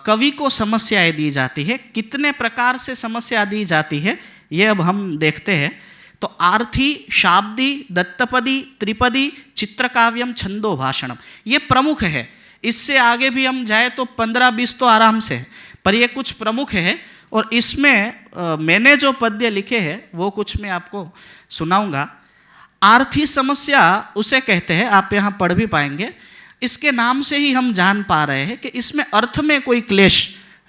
कवि को समस्याएं दी जाती है। कितने प्रकार से समस्या दी जाती है ये अब हम देखते हैं। तो आर्थी, शाब्दी, दत्तपदी, त्रिपदी, चित्रकाव्यम, छंदो भाषणम ये प्रमुख है। इससे आगे भी हम जाए तो 15-20 तो आराम से है, पर ये कुछ प्रमुख है। और इसमें मैंने जो पद्य लिखे हैं वो कुछ मैं आपको सुनाऊंगा। आर्थी समस्या उसे कहते हैं, आप यहाँ पढ़ भी पाएंगे। इसके नाम से ही हम जान पा रहे हैं कि इसमें अर्थ में कोई क्लेश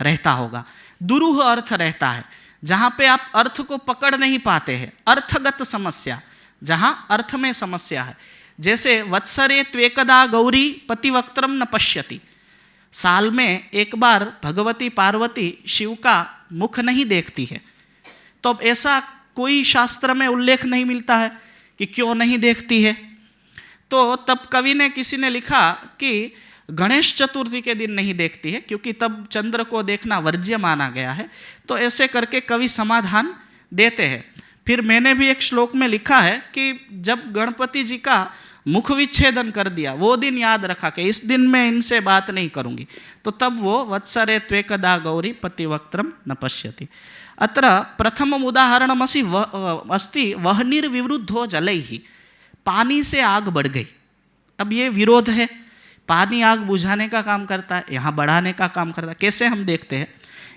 रहता होगा, दुरूह अर्थ रहता है, जहाँ पे आप अर्थ को पकड़ नहीं पाते हैं। अर्थगत समस्या, जहाँ अर्थ में समस्या है। जैसे वत्सरे त्वेकदा गौरी पतिवक्त्रम न पश्यति, साल में एक बार भगवती पार्वती शिव का मुख नहीं देखती है। तो अब ऐसा कोई शास्त्र में उल्लेख नहीं मिलता है कि क्यों नहीं देखती है। तो तब कवि ने किसी ने लिखा कि गणेश चतुर्थी के दिन नहीं देखती है क्योंकि तब चंद्र को देखना वर्ज्य माना गया है। तो ऐसे करके कवि समाधान देते हैं। फिर मैंने भी एक श्लोक में लिखा है कि जब गणपति जी का मुख विच्छेदन कर दिया वो दिन याद रखा कि इस दिन मैं इनसे बात नहीं करूंगी, तो तब वो वत्सरे त्वेकदा गौरी पतिवक्त्रम न पश्यति। अत्र प्रथमम उदाहरणमसि अस्ति वह्निर्विवृद्धो जलैहि, पानी से आग बढ़ गई। अब ये विरोध है, पानी आग बुझाने का काम करता है, यहाँ बढ़ाने का काम करता है। कैसे हम देखते हैं,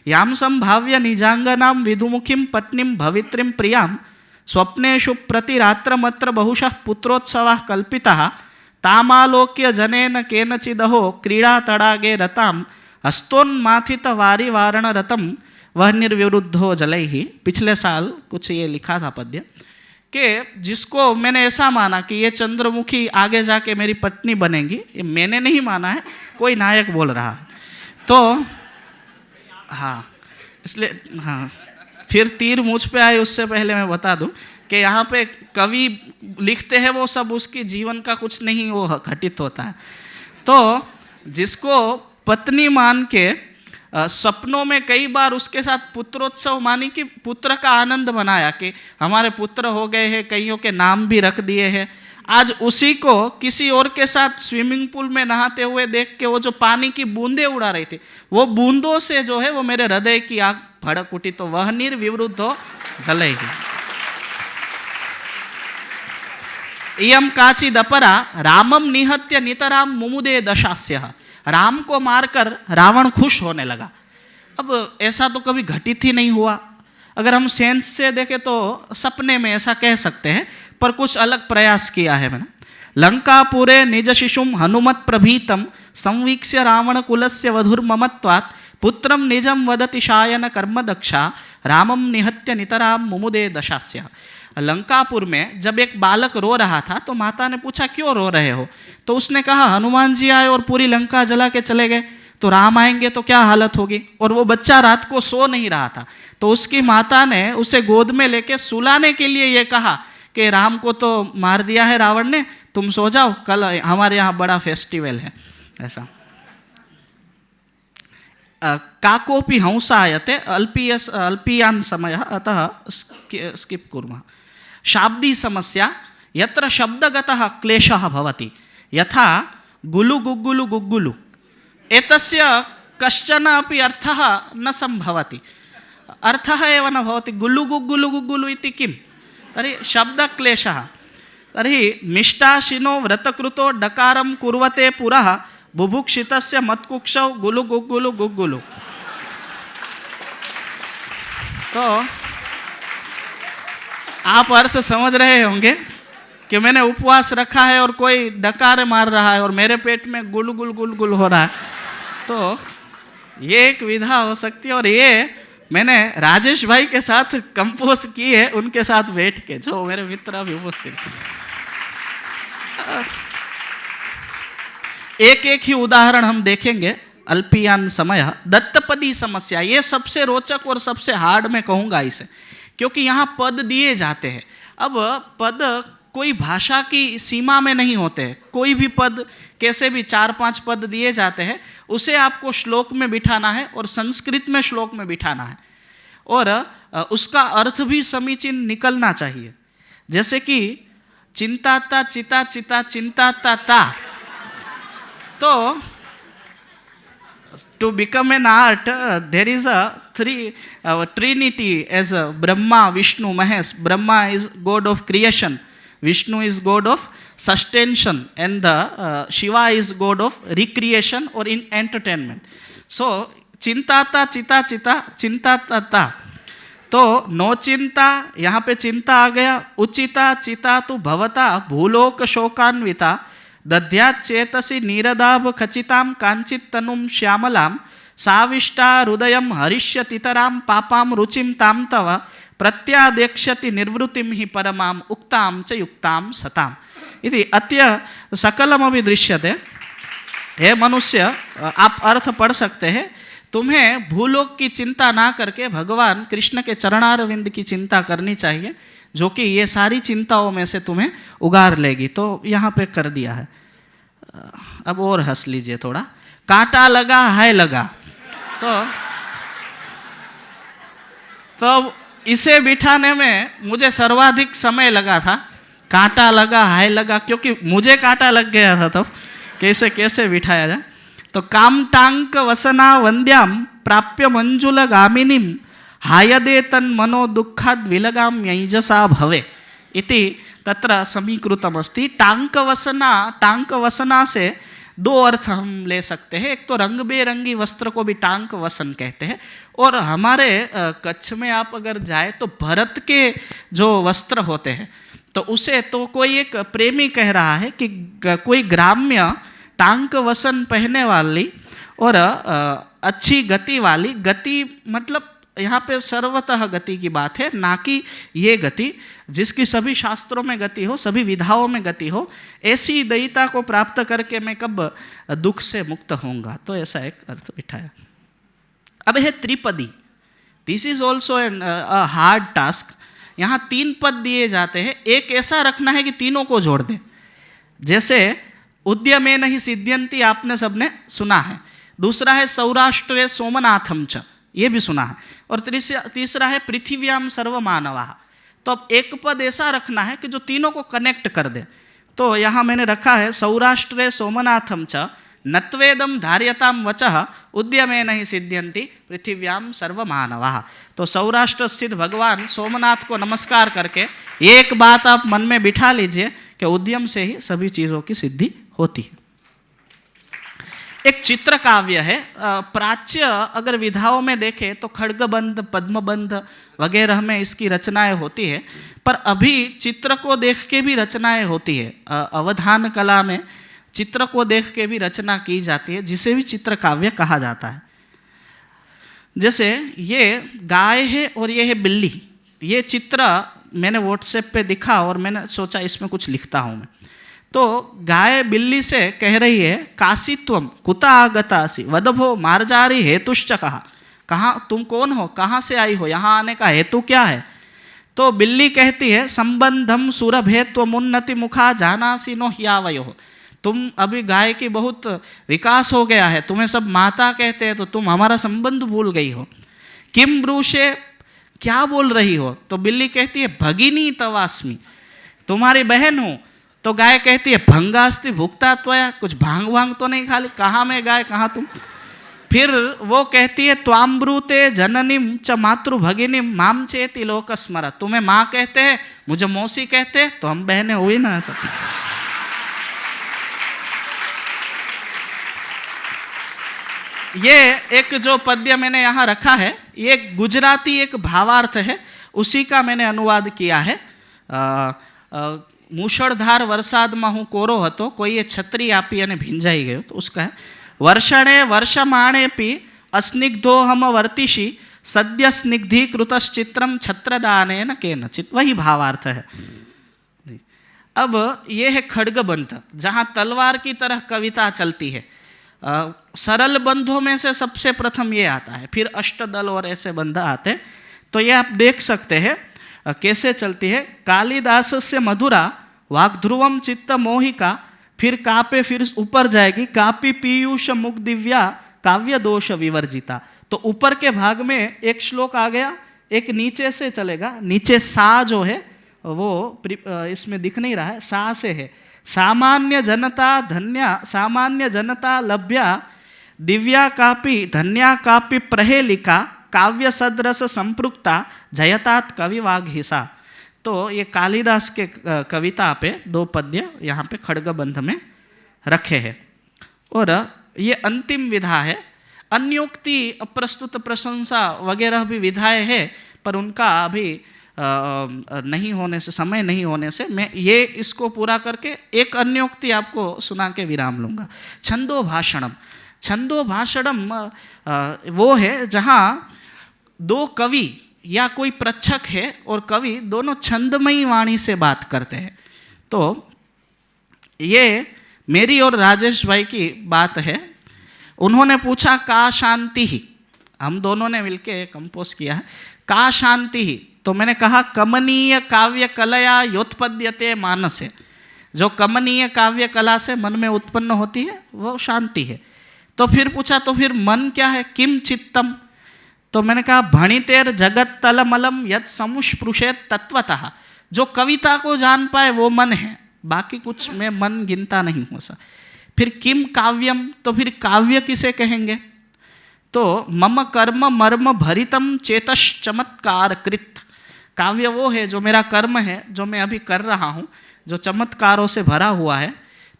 याम संभाव्य निजांगनाम विदुमुखीम पत्नीम भवित्रीम प्रियाम स्वप्नेषु प्रतिरात्रमत्र बहुशः पुत्रोत्सवः कल्पितः तामालोक्य जनेन केनचिदहो क्रीड़ा तडागे रताम हस्तोन्माथित वारी वारण रतम वह निर्विरुद्धो जलैहि। पिछले साल कुछ ये लिखा था पद्य कि जिसको मैंने ऐसा माना कि ये चंद्रमुखी आगे जाके मेरी पत्नी बनेगी, ये मैंने नहीं माना है, कोई नायक बोल रहा है। तो हाँ, इसलिए हाँ, फिर तीर मुझ पे आए उससे पहले मैं बता दूं कि यहाँ पे कवि लिखते हैं वो सब उसके जीवन का कुछ नहीं वो घटित होता है। तो जिसको पत्नी मान के सपनों में कई बार उसके साथ पुत्रोत्सव मानी कि पुत्र का आनंद मनाया कि हमारे पुत्र हो गए हैं, कईयों के नाम भी रख दिए हैं, आज उसी को किसी और के साथ स्विमिंग पूल में नहाते हुए देख के वो जो पानी की बूंदें उड़ा रही थी, वो बूंदों से जो है वो मेरे हृदय की आग भड़क उठी। तो वह निर्विवृद्धो जलेगी। इयम काचिदपरा रामम निहत्य नितराम मुमुदे दशास्यः, राम को मारकर रावण खुश होने लगा। अब ऐसा तो कभी घटित ही नहीं हुआ। अगर हम सेंस से देखें तो सपने में ऐसा कह सकते हैं, पर कुछ अलग प्रयास किया है मैंने। लंकापुरे निज शिशुम हनुमत प्रभीतम संवीक्ष्य रावण कुलस्य वधुर्ममत्वात् पुत्रम निजम वदति शायन कर्म दक्षा रामम निहत्य नितराम मुमुदे दशास्यः। लंकापुर में जब एक बालक रो रहा था तो माता ने पूछा क्यों रो रहे हो, तो उसने कहा हनुमान जी आए और पूरी लंका जला के चले गए, तो राम आएंगे तो क्या हालत होगी। और वो बच्चा रात को सो नहीं रहा था, तो उसकी माता ने उसे गोद में लेके सुलाने के लिए ये कहा कि राम को तो मार दिया है रावण ने, तुम सो जाओ, कल हमारे यहाँ बड़ा फेस्टिवल है। ऐसा काकोपि हंसायते अल्पीयान समय अतः स्किप कुर्मः। शाब्दी समस्या यत्र शब्दगतः क्लेशः भवति यथा गुलु गुग्गुलु गुग्गुलु एतस्य कश्चन अपि अर्थः न संभवति, अर्थः एव न भवति। गुल्लु गुग्गुलु गुग्गुलु इति किं, तर्हि शब्दक्लेशः। तर्हि मिष्टाशिनो व्रतकृतो डकारं कुर्वते पुरः बुभुक्षितस्य मत्कुक्षौ गुलु गुग्गुलु गुग्गुलु। तो आप अर्थ समझ रहे होंगे कि मैंने उपवास रखा है और कोई डकार मार रहा है और मेरे पेट में गुल गुल गुल गुल हो रहा है। तो ये एक विधा हो सकती है, और ये मैंने राजेश भाई के साथ कंपोज की है, उनके साथ बैठ के, जो मेरे मित्र अभी उपस्थित। एक एक ही उदाहरण हम देखेंगे। अल्पियान समय दत्तपदी समस्या, ये सबसे रोचक और सबसे हार्ड मैं कहूँगा इसे, क्योंकि यहाँ पद दिए जाते हैं। अब पद कोई भाषा की सीमा में नहीं होते हैं, कोई भी पद कैसे भी 4-5 पद दिए जाते हैं, उसे आपको श्लोक में बिठाना है और संस्कृत में श्लोक में बिठाना है, और उसका अर्थ भी समीचीन निकलना चाहिए। जैसे कि चिंताता चिता चिता चिंताता ता, तो to become an art there is a trinity as Brahma, Vishnu, Mahesh. Brahma is god of creation, Vishnu is god of sustention, and the Shiva is god of recreation or in entertainment. So चिंताता चिता चिता चिंताता ता, तो no चिंता, यहाँ पे चिंता आ गया। Uchida चिता तु भवता भूलोक शोकान्विता दध्या चेतसी नीरदाभ खचिताम कांचित तनुम श्यामलाम साविष्टा हृदयम हरिष्यतितराम पापाम रुचिम ताम तव प्रत्यादेक्ष्यति निर्वृतिम ही परमाम उक्ताम च युक्ताम सताम इति अत्य सकलमपि दृश्यते। हे मनुष्य, आप अर्थ पढ़ सकते हैं, तुम्हें भूलोक की चिंता ना करके भगवान कृष्ण के चरणारविंद की चिंता करनी चाहिए। जो कि ये सारी चिंताओं में से तुम्हें उगार लेगी। तो यहाँ पे कर दिया है। अब और हंस लीजिए थोड़ा। कांटा लगा है लगा, तो इसे बिठाने में मुझे सर्वाधिक समय लगा था। कांटा लगा है लगा, क्योंकि मुझे कांटा लग गया था तब कैसे कैसे बिठाया जाए। तो कामटांक वसना वंद्याम प्राप्य मंजुल गामिनीम हायदे तन मनो दुखाद विलगाम यैजसा भवे इति तत्र समीकृतम अस्ति। टांक वसना से दो अर्थ हम ले सकते हैं। एक तो रंग बेरंगी वस्त्र को भी टांक वसन कहते हैं, और हमारे कच्छ में आप अगर जाए तो भरत के जो वस्त्र होते हैं, तो उसे तो कोई एक प्रेमी कह रहा है कि कोई ग्राम्य टांक वसन पहनने वाली और अच्छी गति वाली, गति मतलब यहाँ पे सर्वतः गति की बात है, ना कि ये गति जिसकी सभी शास्त्रों में गति हो, सभी विधाओं में गति हो, ऐसी दयिता को प्राप्त करके मैं कब दुख से मुक्त होऊंगा। तो ऐसा एक अर्थ बिठाया। अब है त्रिपदी। This is also an hard task. यहाँ 3 पद दिए जाते हैं, एक ऐसा रखना है कि तीनों को जोड़ दे। जैसे उद्यमे नहीं सिद्ध्यंती आपने सबने सुना है, दूसरा है सौराष्ट्रे सोमनाथम च, ये भी सुना है, और तीसरा है पृथिव्याम सर्वमानवा। तो अब एक पद ऐसा रखना है कि जो तीनों को कनेक्ट कर दे। तो यहाँ मैंने रखा है सौराष्ट्रे सोमनाथम च नत्वेदम धार्यताम वचः उद्यमे नहीं सिद्ध्यंती पृथिव्याम सर्वमानवा। तो सौराष्ट्र स्थित भगवान सोमनाथ को नमस्कार करके एक बात आप मन में बिठा लीजिए कि उद्यम से ही सभी चीज़ों की सिद्धि होती है। एक चित्र काव्य है। प्राच्य अगर विधाओं में देखें तो खड्गबंध, पद्मबंध वगैरह में इसकी रचनाएं होती है, पर अभी चित्र को देख के भी रचनाएं होती है। अवधान कला में चित्र को देख के भी रचना की जाती है, जिसे भी चित्र काव्य कहा जाता है। जैसे ये गाय है और ये है बिल्ली। ये चित्र मैंने व्हाट्सएप पे दिखा और मैंने सोचा इसमें कुछ लिखता हूँ मैं। तो गाय बिल्ली से कह रही है काशीत्वम कुता आगतासी वदभो मार्जारी हेतुश्च कहाँ तुम कौन हो, कहाँ से आई हो, यहाँ आने का हेतु क्या है। तो बिल्ली कहती है संबंधम सुरभेत्वमुन्नति मुखा जानासी नो ह्यावयो। तुम अभी गाय की बहुत विकास हो गया है, तुम्हें सब माता कहते हैं, तो तुम हमारा संबंध भूल गई हो। किम ब्रूशे, क्या बोल रही हो। तो बिल्ली कहती है भगिनी तवास्मी, तुम्हारी बहन हूँ। तो गाय कहती है भंगास्ति भुक्ता त्वया, कुछ भांग वांग तो नहीं खा ली, कहाँ मैं गाय कहाँ तुम। फिर वो कहती है त्वाम्ब्रूते जननीम च मातृ भगिनीम माम चेति लोकस्मर, तुम्हें माँ कहते हैं, मुझे मौसी कहते हैं, तो हम बहनें हुई ना। ऐसा ये एक जो पद्य मैंने यहाँ रखा है, ये गुजराती एक भावार्थ है, उसी का मैंने अनुवाद किया है। मूषळधार वरसादમાં હું કોરો હતો, કોઈએ છત્રી આપી અને ભીંજાઈ ગયો, તો उसका है वर्षणे वर्षमाणेपि अस्निग्धोहम वर्तिषि सद्य स्निग्धीकृतश्चित्रम छत्रदानेन केनचित्, वही भावार्थ है। अब ये है खड्गबंध, जहाँ तलवार की तरह कविता चलती है। सरल बंधों में से सबसे प्रथम ये आता है, फिर अष्टदल और ऐसे बंध आते। तो ये आप देख सकते हैं कैसे चलती है। कालिदास से मधुरा वाग्ध्रुवम चित्त मोहिका, फिर कापे, फिर ऊपर जाएगी कापी पीयूष मुख दिव्या काव्य दोष विवर्जिता। तो ऊपर के भाग में एक श्लोक आ गया, एक नीचे से चलेगा। नीचे सा जो है वो इसमें दिख नहीं रहा है, सा से है सामान्य जनता धन्या, सामान्य जनता लभ्या दिव्या कापी धन्या कापी प्रहेलिका काव्य सदरस संपृक्ता जयतात कविवाघिसा। तो ये कालिदास के कविता पे 2 पद्य यहाँ पे खड्गबंध में रखे हैं। और ये अंतिम विधा है। अन्योक्ति, अप्रस्तुत, प्रशंसा वगैरह भी विधाएं हैं, पर उनका अभी नहीं होने से, समय नहीं होने से मैं ये इसको पूरा करके एक अन्योक्ति आपको सुना के विराम लूँगा। छंदो भाषणम। छंदो भाषणम वो है जहाँ 2 कवि या कोई प्रच्छक है और कवि दोनों छंदमयी वाणी से बात करते हैं। तो ये मेरी और राजेश भाई की बात है। उन्होंने पूछा का शांति ही, हम दोनों ने मिलके कंपोज किया है, का शांति ही, तो मैंने कहा कमनीय काव्य कलया योत्पद्यते मानसे, जो कमनीय काव्य कला से मन में उत्पन्न होती है वो शांति है। तो फिर पूछा तो फिर मन क्या है, किम चित्तम, तो मैंने कहा भणितेर जगत तलमलम यद समुष्पृशेत तत्वतः, जो कविता को जान पाए वो मन है, बाकी कुछ में मन गिनता नहीं हो सा। फिर किम काव्यम, तो फिर काव्य किसे कहेंगे, तो मम कर्म मर्म भरितम चेतश चमत्कार कृत, काव्य वो है जो मेरा कर्म है, जो मैं अभी कर रहा हूँ, जो चमत्कारों से भरा हुआ है।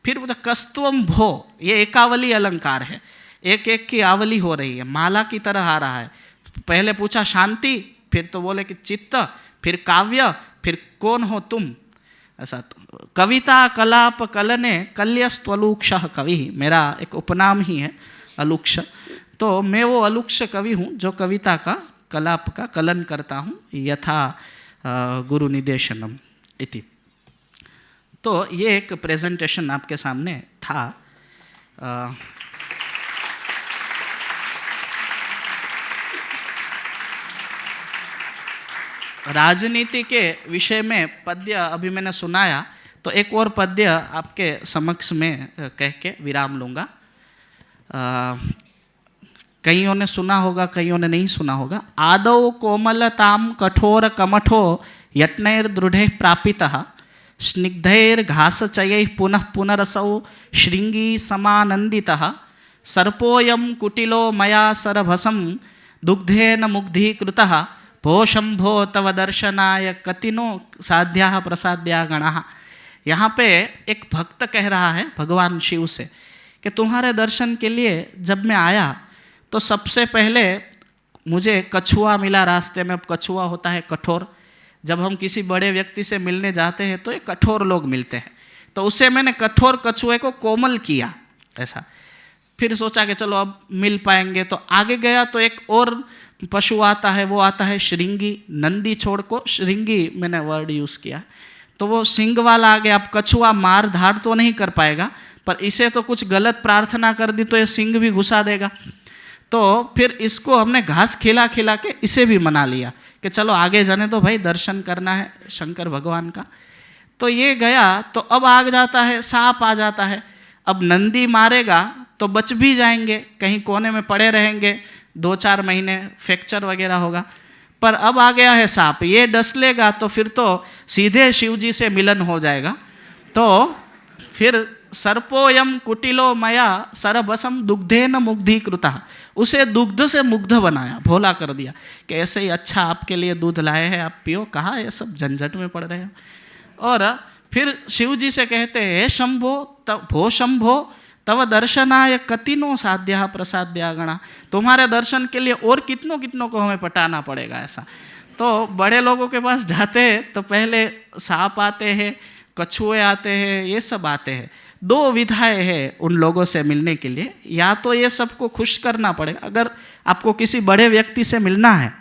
फिर कस्तुवम भो, ये एकावली अलंकार है, एक एक की आवली हो रही है, माला की तरह आ रहा है। पहले पूछा शांति, फिर तो बोले कि चित्त, फिर काव्य, फिर कौन हो तुम, ऐसा। तो कविता कलाप कलने कल्यस्त्वलुक्ष कवि, मेरा एक उपनाम ही है अलुक्ष, तो मैं वो अलुक्ष कवि हूँ जो कविता का कलाप का कलन करता हूँ, यथा गुरु निदेशनम इति। तो ये एक प्रेजेंटेशन आपके सामने था। राजनीति के विषय में पद्य अभी मैंने सुनाया, तो एक और पद्य आपके समक्ष में कह के विराम लूँगा। कईयों ने सुना होगा, कईयों ने नहीं सुना होगा। आदौ कोमलताम कठोर कमठो यत्नैर दृढ़ैः प्रापितः स्निग्धैर घासचयैः पुनः पुनरसौ श्रृंगी समानंदितः सर्पोऽयं कुटिलो मया सरभसं दुग्धेन मुग्धीकृतः भो शंभो तव दर्शनाय कतिनो साध्याः प्रसाद्या गणाः। यहाँ पे एक भक्त कह रहा है भगवान शिव से कि तुम्हारे दर्शन के लिए जब मैं आया तो सबसे पहले मुझे कछुआ मिला रास्ते में। अब कछुआ होता है कठोर, जब हम किसी बड़े व्यक्ति से मिलने जाते हैं तो ये कठोर लोग मिलते हैं, तो उससे मैंने कठोर कछुए को कोमल किया ऐसा। फिर सोचा कि चलो अब मिल पाएंगे, तो आगे गया तो एक और पशु आता है, वो आता है श्रृंगी, नंदी छोड़ को श्रृंगी मैंने वर्ड यूज़ किया, तो वो सिंग वाला आ गया। अब कछुआ मार धाड़ तो नहीं कर पाएगा, पर इसे तो कुछ गलत प्रार्थना कर दी तो ये सिंग भी घुसा देगा। तो फिर इसको हमने घास खिला खिला के इसे भी मना लिया कि चलो आगे जाने तो भाई, दर्शन करना है शंकर भगवान का। तो ये गया तो अब आग जाता है, सांप आ जाता है। अब नंदी मारेगा तो बच भी जाएंगे, कहीं कोने में पड़े रहेंगे, 2-4 महीने फ्रैक्चर वगैरह होगा। पर अब आ गया है सांप, ये डस लेगा तो फिर तो सीधे शिव जी से मिलन हो जाएगा। तो फिर सर्पोयम कुटिलो मया सरबसम दुग्धेन मुग्धीकृता, उसे दुग्ध से मुग्ध बनाया, भोला कर दिया कि ऐसे ही अच्छा आपके लिए दूध लाए हैं, आप पियो। कहाँ ये सब झंझट में पड़ रहे हो। और फिर शिव जी से कहते हैं हे शंभो भो शंभो तव दर्शनाय कतिनो साध्या प्रसाद्या गणा, तुम्हारे दर्शन के लिए और कितनों कितनों को हमें पटाना पड़ेगा ऐसा। तो बड़े लोगों के पास जाते हैं तो पहले सांप आते हैं, कछुए आते हैं, ये सब आते हैं। 2 विधाएं हैं उन लोगों से मिलने के लिए, या तो ये सबको खुश करना पड़ेगा, अगर आपको किसी बड़े व्यक्ति से मिलना है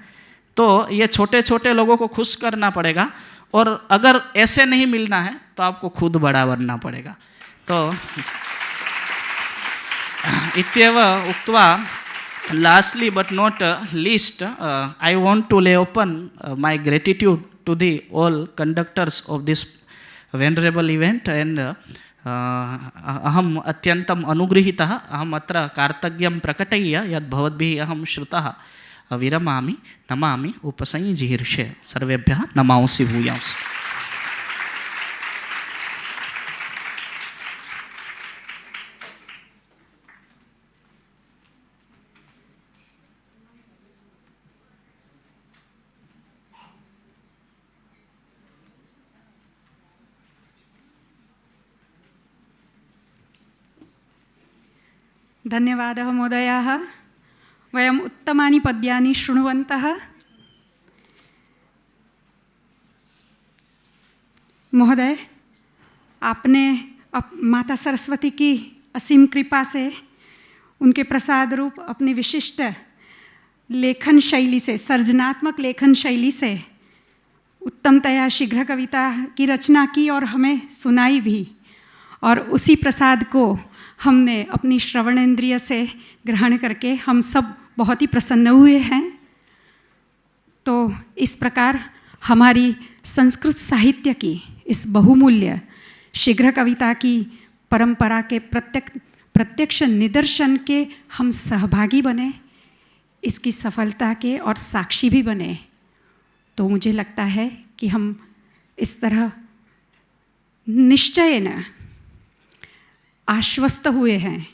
तो ये छोटे छोटे लोगों को खुश करना पड़ेगा, और अगर ऐसे नहीं मिलना है तो आपको खुद बड़ा बनना पड़ेगा। तो इत्येव उक्त्वा lastly but not least I want to lay open my gratitude to the all conductors of this venerable event, and अहम अत्यन्तम् अनुगृहीतः। अहम अत्र कार्तज्ञं प्रकटय्य यद् भवद्भिः अहं श्रुतः विरमामि, नमामि उपसंजीर्षे। सर्वेभ्यः नमांसि भूयांसि। धन्यवादः महोदयाः। वयम् उत्तमानि पद्यानि शृण्वन्तः। महोदय, आपने माता सरस्वती की असीम कृपा से उनके प्रसाद रूप अपनी विशिष्ट लेखन शैली से, सर्जनात्मक लेखन शैली से उत्तमतया शीघ्र कविता की रचना की और हमें सुनाई भी, और उसी प्रसाद को हमने अपनी श्रवणेंद्रिय से ग्रहण करके हम सब बहुत ही प्रसन्न हुए हैं। तो इस प्रकार हमारी संस्कृत साहित्य की इस बहुमूल्य शीघ्र कविता की परंपरा के प्रत्यक्ष निदर्शन के हम सहभागी बने, इसकी सफलता के और साक्षी भी बने, तो मुझे लगता है कि हम इस तरह निश्चयन आश्वस्त हुए हैं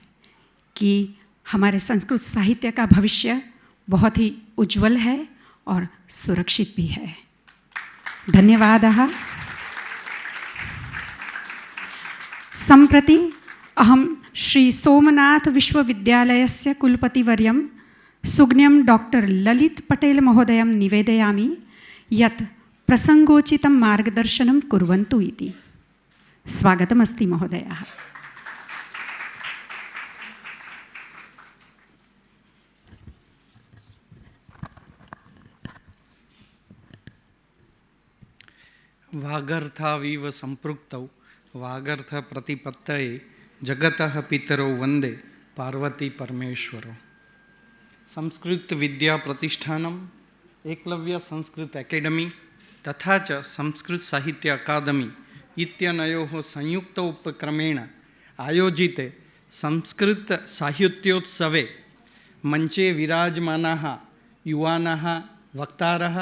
कि हमारे संस्कृत साहित्य का भविष्य बहुत ही उज्जवल है और सुरक्षित भी है। धन्यवादः। सम्प्रति अहं श्री सोमनाथ विश्वविद्यालयस्य कुलपतिवर्यं सुज्ञं डॉक्टर ललित पटेल महोदयं निवेदयामि यत् प्रसंगोचितं मार्गदर्शनं कुर्वन्तु इति। स्वागतमस्ति महोदयाः। वागर्थावीव संपृक्तौ वागर्थ प्रतिपत्तये जगतः पितरौ वंदे पार्वती परमेश्वरौ। संस्कृत विद्या प्रतिष्ठानम, एकलव्य संस्कृत एकेडमी तथा च संस्कृत साहित्य अकादमी इत्यनयोः संयुक्त उपक्रमेण आयोजिते संस्कृत साहित्योत्सवे मंचे विराजमानाः युवानः वक्तारः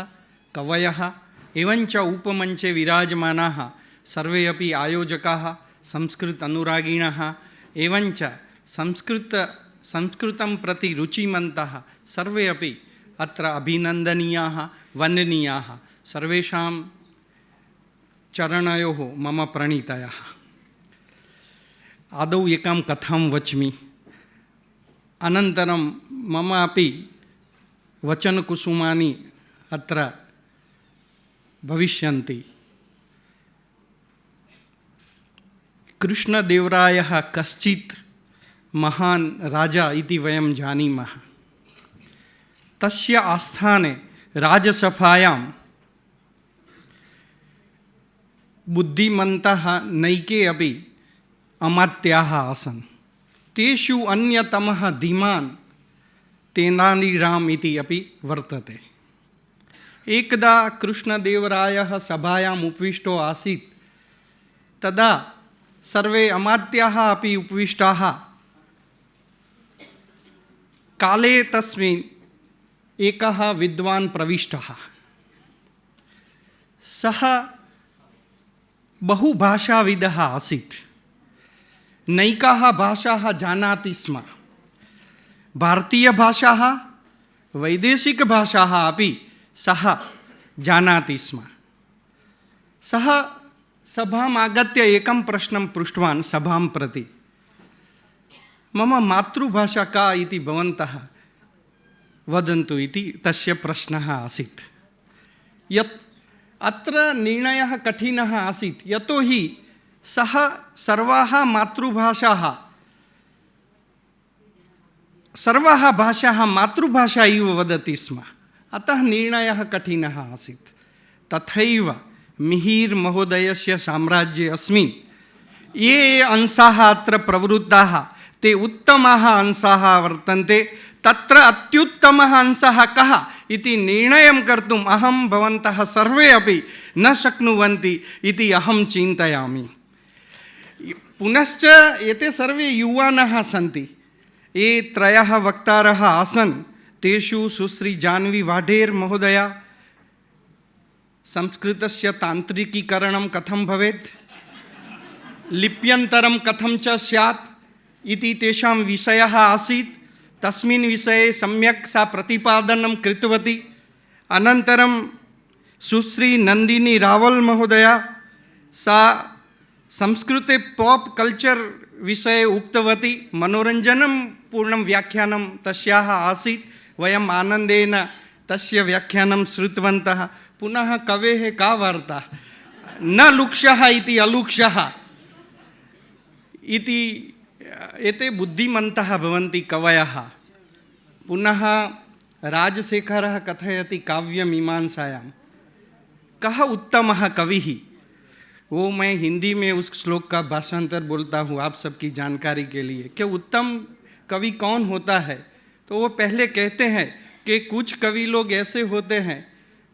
कवयः एवंच उपमंचे विराजमानाः सर्वे अपि आयोजकाः संस्कृत अनुरागिणः एवंच संस्कृतं प्रति रुचिमन्तः सर्वे अपि अत्र अभिनन्दनीयाः वन्दनीयाः। सर्वेषां चरणयोः मम प्रणितयः। आदौ एकां कथां वच्मि, अनन्तरं मम अपि वचनकुसुमानि अत्र भविष्यन्ति। कृष्णदेवरायः कश्चित् महान् राजा इति वयं जानीमः। तस्य आस्थाने राजसभायां बुद्धिमन्तः नैके अपि अमात्याः आसन्। तेषु अन्यतमः धीमान् तेनालीराम इति अपि वर्तते। एकदा कृष्णदेवरायः सभायाम् उपविष्टो आसीत्, तदा सर्वे अमात्याः अपि उपविष्टाः। काले तस्मिन् एकः विद्वान् प्रविष्टः। सः बहुभाषाविदः आसीत्। नैकाः भाषाः जानाति स्म। भारतीयभाषाः, वैदेशिकभाषाः अपि सः जानाति स्म। सः सभाम् आगत्य एकं प्रश्नं पृष्टवान् सभां प्रति, मम मातृभाषा का इति भवन्तः वदन्तु इति तस्य प्रश्नः आसीत्। यत् अत्र निर्णयः कठिनः आसीत्, यतोहि सः सर्वाः भाषाः मातृभाषा इव वदति स्म। अतः निर्णयः कठिनः आसीत्। तथैव मिहिर महोदयस्य साम्राज्ये अस्मिन् ये अंशाः अत्र प्रवृत्ताः ते उत्तमाः अंशाः वर्तन्ते। तत्र अत्युत्तमः अंशः कः इति निर्णयं कर्तुम् अहं भवन्तः सर्वे अपि न शक्नुवन्ति इति अहं चिन्तयामि। पुनश्च एते सर्वे युवानः सन्ति। ये त्रयः वक्तारः आसन्, तेषु सुश्री जानवी वाढेर महोदया संस्कृतस्य तान्त्रिकीकरणं कथं भवेत्, लिप्यन्तरं कथं च स्यात् इति तेषां विषयः आसीत्। तस्मिन् विषये सम्यक् सा प्रतिपादनं कृतवती। अनन्तरं सुश्री नंदिनी रावल महोदया सा संस्कृते पॉप कल्चर विषये उक्तवती। मनोरञ्जनं पूर्णं व्याख्यानं तस्याः आसीत्। वयम् आनन्देन तस्य व्याख्यानं श्रुतवन्तः। पुनः कवेः का वार्ता, न लुक्षः इति अलुक्षः इति एते बुद्धिमन्तः भवन्ति कवयः। पुनः राजशेखरः कथयति काव्यमीमांसायां कः उत्तमः कविः। वो मैं हिंदी में उस श्लोक का भाषांतर बोलता हूँ आप सबकी जानकारी के लिए कि उत्तम कवि कौन होता है। तो वो पहले कहते हैं कि कुछ कवि लोग ऐसे होते हैं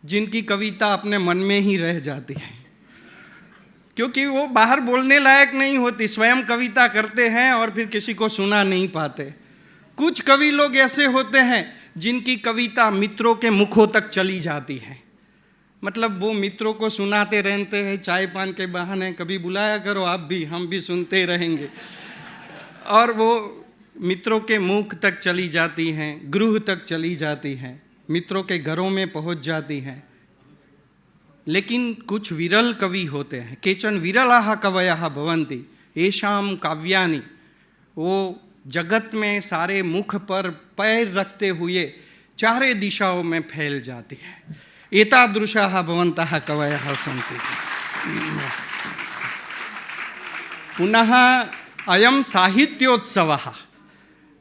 जिनकी कविता अपने मन में ही रह जाती है, क्योंकि वो बाहर बोलने लायक नहीं होती, स्वयं कविता करते हैं और फिर किसी को सुना नहीं पाते। कुछ कवि लोग ऐसे होते हैं जिनकी कविता मित्रों के मुखों तक चली जाती है, मतलब वो मित्रों को सुनाते रहते हैं चाय पान के बहाने, कभी बुलाया करो आप भी, हम भी सुनते रहेंगे, और वो मित्रों के मुख तक चली जाती हैं, गृह तक चली जाती हैं, मित्रों के घरों में पहुंच जाती हैं। लेकिन कुछ विरल कवि होते हैं, केचन विरलाः कवयः भवन्ति येषां काव्यानि, वो जगत में सारे मुख पर पैर रखते हुए चारे दिशाओं में फैल जाती है। एतादृशाः भवन्तः कवयः सन्ति। पुनः अयं साहित्योत्सवः,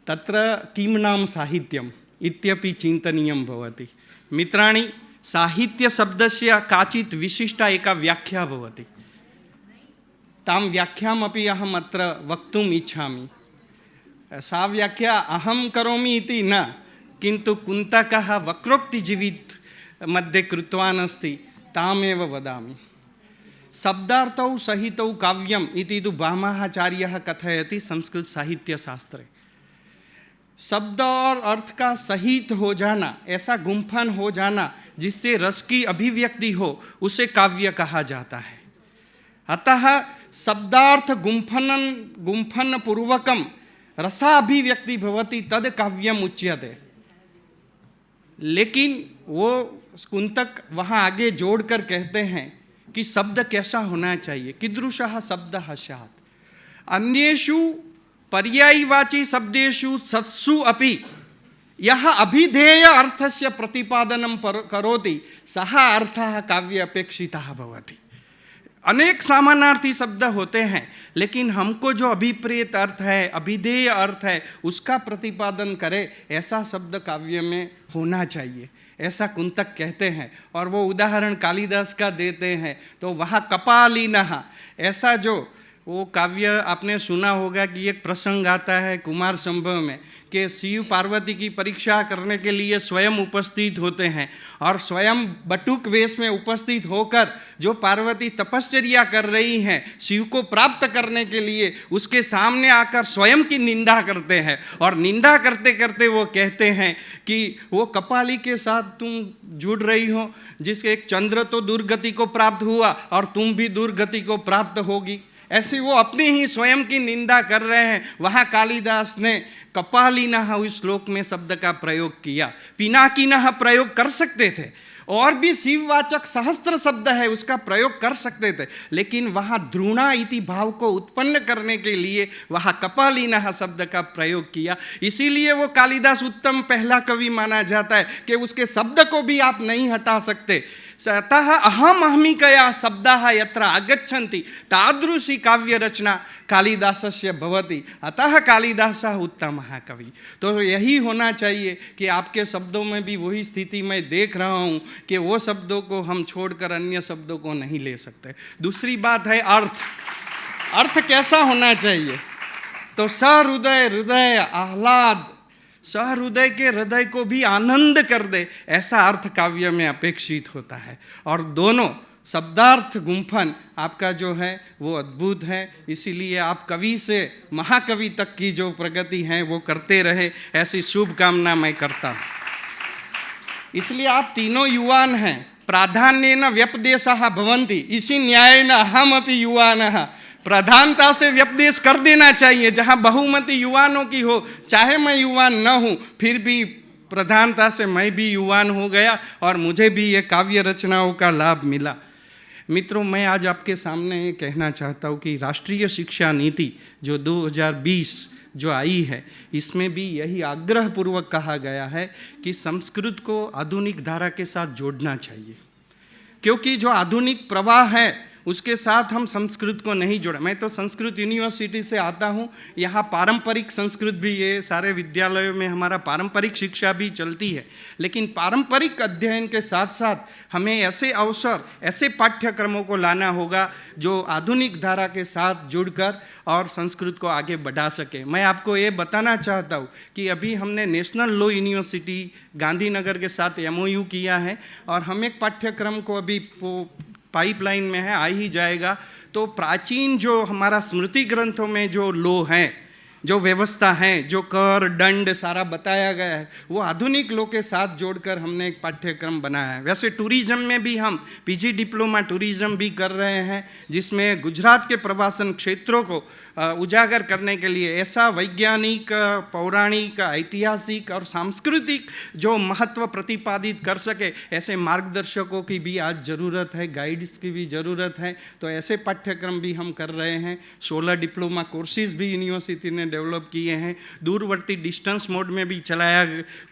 तत्र किं नाम साहित्यम् इत्यपि चिन्तनीयं भवति। मित्राणि, साहित्यशब्दस्य काचित् विशिष्टा एका व्याख्या भवति, तां व्याख्यामपि अहम् अत्र वक्तुम् इच्छामि। सा व्याख्या अहं करोमि इति न, किन्तु कुन्तकः वक्रोक्तिजीवित मध्ये कृतवान् अस्ति, तामेव वदामि। शब्दार्थौ सहितौ काव्यम् इति तु वामाचार्यः कथयति संस्कृत साहित्यशास्त्रे। शब्द और अर्थ का सहित हो जाना, ऐसा गुम्फन हो जाना जिससे रस की अभिव्यक्ति हो, उसे काव्य कहा जाता है। अतः शब्दार्थ गुम्फन पूर्वकम रसाभिव्यक्ति भवति तद काव्यम उच्यते। लेकिन वो कुंतक वहाँ आगे जोड़कर कहते हैं कि शब्द कैसा होना चाहिए, कीदृशः शब्दः स्यात्। अन्येषु पर्यायवाची शब्देषु सत्सु अपि यह अभिधेय अर्थस्य प्रतिपादनं करोति सः अर्थः काव्य अपेक्षितः भवति। अनेक समानार्थी शब्द होते हैं, लेकिन हमको जो अभिप्रेत अर्थ है, अभिधेय अर्थ है, उसका प्रतिपादन करे, ऐसा शब्द काव्य में होना चाहिए, ऐसा कुंतक कहते हैं। और वो उदाहरण कालिदास का देते हैं, तो वहाँ कपालिनः, ऐसा जो वो काव्य आपने सुना होगा कि एक प्रसंग आता है कुमार संभव में कि शिव पार्वती की परीक्षा करने के लिए स्वयं उपस्थित होते हैं, और स्वयं बटुक वेश में उपस्थित होकर जो पार्वती तपश्चर्या कर रही हैं शिव को प्राप्त करने के लिए, उसके सामने आकर स्वयं की निंदा करते हैं। और निंदा करते करते वो कहते हैं कि वो कपाली के साथ तुम जुड़ रही हो, जिसके एक चंद्र तो दुर्गति को प्राप्त हुआ और तुम भी दुर्गति को प्राप्त होगी। ऐसे वो अपनी ही स्वयं की निंदा कर रहे हैं। वहाँ कालिदास ने कपालिनः इस श्लोक में शब्द का प्रयोग किया। पिनाकिनः प्रयोग कर सकते थे, और भी शिववाचक सहस्त्र शब्द है उसका प्रयोग कर सकते थे, लेकिन वहाँ द्रोणा इति भाव को उत्पन्न करने के लिए वहाँ कपालिनः शब्द का प्रयोग किया। इसीलिए वो कालिदास उत्तम पहला कवि माना जाता है कि उसके शब्द को भी आप नहीं हटा सकते। अतः अहम अहमिकया शब्दाः यत्र आगच्छन्ति तादृशी काव्य रचना कालिदासस्य भवति, अतः कालिदासः उत्तमः कवि। तो यही होना चाहिए कि आपके शब्दों में भी वही स्थिति मैं देख रहा हूँ कि वो शब्दों को हम छोड़कर अन्य शब्दों को नहीं ले सकते। दूसरी बात है अर्थ। अर्थ कैसा होना चाहिए? तो सहृदय, हृदय आह्लाद, सहृदय के हृदय को भी आनंद कर दे, ऐसा अर्थ काव्य में अपेक्षित होता है। और दोनों शब्दार्थ गुम्फन आपका जो है वो अद्भुत है। इसीलिए आप कवि से महाकवि तक की जो प्रगति है वो करते रहे, ऐसी शुभकामना मैं करता हूँ। इसलिए आप तीनों युवान हैं। प्राधान्येन व्यपदेशः भवन्ति, इसी न्यायेन अहमपि युवानः। प्रधानता से व्यपदेश कर देना चाहिए। जहाँ बहुमति युवानों की हो, चाहे मैं युवान न हूँ, फिर भी प्रधानता से मैं भी युवान हो गया और मुझे भी ये काव्य रचनाओं का लाभ मिला। मित्रों, मैं आज आपके सामने ये कहना चाहता हूँ कि राष्ट्रीय शिक्षा नीति जो 2020 जो आई है, इसमें भी यही आग्रहपूर्वक कहा गया है कि संस्कृत को आधुनिक धारा के साथ जोड़ना चाहिए, क्योंकि जो आधुनिक प्रवाह है उसके साथ हम संस्कृत को नहीं जोड़ा। मैं तो संस्कृत यूनिवर्सिटी से आता हूँ, यहाँ पारंपरिक संस्कृत भी ये सारे विद्यालयों में हमारा पारंपरिक शिक्षा भी चलती है, लेकिन पारंपरिक अध्ययन के साथ साथ हमें ऐसे अवसर, ऐसे पाठ्यक्रमों को लाना होगा जो आधुनिक धारा के साथ जुड़कर और संस्कृत को आगे बढ़ा सके। मैं आपको ये बताना चाहता हूँ कि अभी हमने नेशनल लॉ यूनिवर्सिटी गांधीनगर के साथ MOU किया है और हम एक पाठ्यक्रम को अभी पाइपलाइन में है, आ ही जाएगा। तो प्राचीन जो हमारा स्मृति ग्रंथों में जो लॉ है, जो व्यवस्था है, जो कर दंड सारा बताया गया है, वो आधुनिक लॉ के साथ जोड़कर हमने एक पाठ्यक्रम बनाया है। वैसे टूरिज्म में भी हम PG डिप्लोमा टूरिज्म भी कर रहे हैं, जिसमें गुजरात के प्रवासन क्षेत्रों को उजागर करने के लिए ऐसा वैज्ञानिक, पौराणिक, ऐतिहासिक और सांस्कृतिक जो महत्व प्रतिपादित कर सके, ऐसे मार्गदर्शकों की भी आज ज़रूरत है, गाइड्स की भी ज़रूरत है। तो ऐसे पाठ्यक्रम भी हम कर रहे हैं। 16 डिप्लोमा कोर्सेज भी यूनिवर्सिटी ने डेवलप किए हैं। दूरवर्ती डिस्टेंस मोड में भी चलाया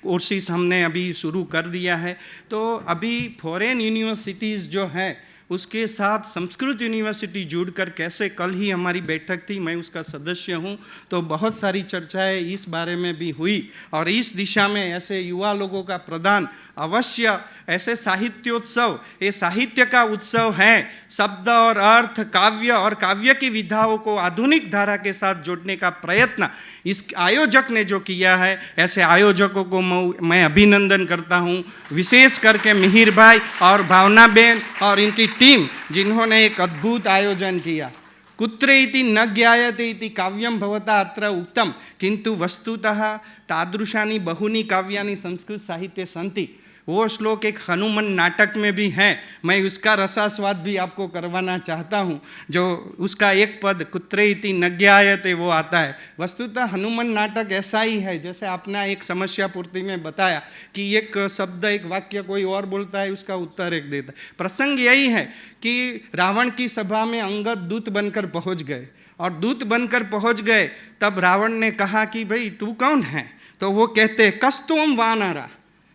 कोर्सेज हमने अभी शुरू कर दिया है। तो अभी फॉरेन यूनिवर्सिटीज़ जो हैं उसके साथ संस्कृत यूनिवर्सिटी जुड़कर कैसे, कल ही हमारी बैठक थी, मैं उसका सदस्य हूँ, तो बहुत सारी चर्चाएं इस बारे में भी हुई और इस दिशा में ऐसे युवा लोगों का प्रदान अवश्य, ऐसे साहित्योत्सव, ये साहित्य का उत्सव है। शब्द और अर्थ, काव्य और काव्य की विधाओं को आधुनिक धारा के साथ जोड़ने का प्रयत्न इस आयोजक ने जो किया है, ऐसे आयोजकों को मैं अभिनंदन करता हूँ। विशेष करके मिहिर भाई और भावना बेन और इनकी टीम, जिन्होंने एक अद्भुत आयोजन किया। कुत्र इति न ज्ञायते इति काव्यम भवता अत्र उक्तम किंतु वस्तुतः तादृशानि बहुनी काव्यानि संस्कृत साहित्ये सन्ति। वो श्लोक एक हनुमान नाटक में भी है, मैं उसका रसास्वाद भी आपको करवाना चाहता हूँ। जो उसका एक पद कुत्रे इति न ज्ञायते वो आता है। वस्तुतः हनुमान नाटक ऐसा ही है, जैसे आपने एक समस्या पूर्ति में बताया कि एक शब्द, एक वाक्य कोई और बोलता है, उसका उत्तर एक देता है। प्रसंग यही है कि रावण की सभा में अंगद दूत बनकर पहुँच गए और दूत बनकर पहुँच गए, तब रावण ने कहा कि भाई तू कौन है? तो वो कहते कस्तुम वानरा,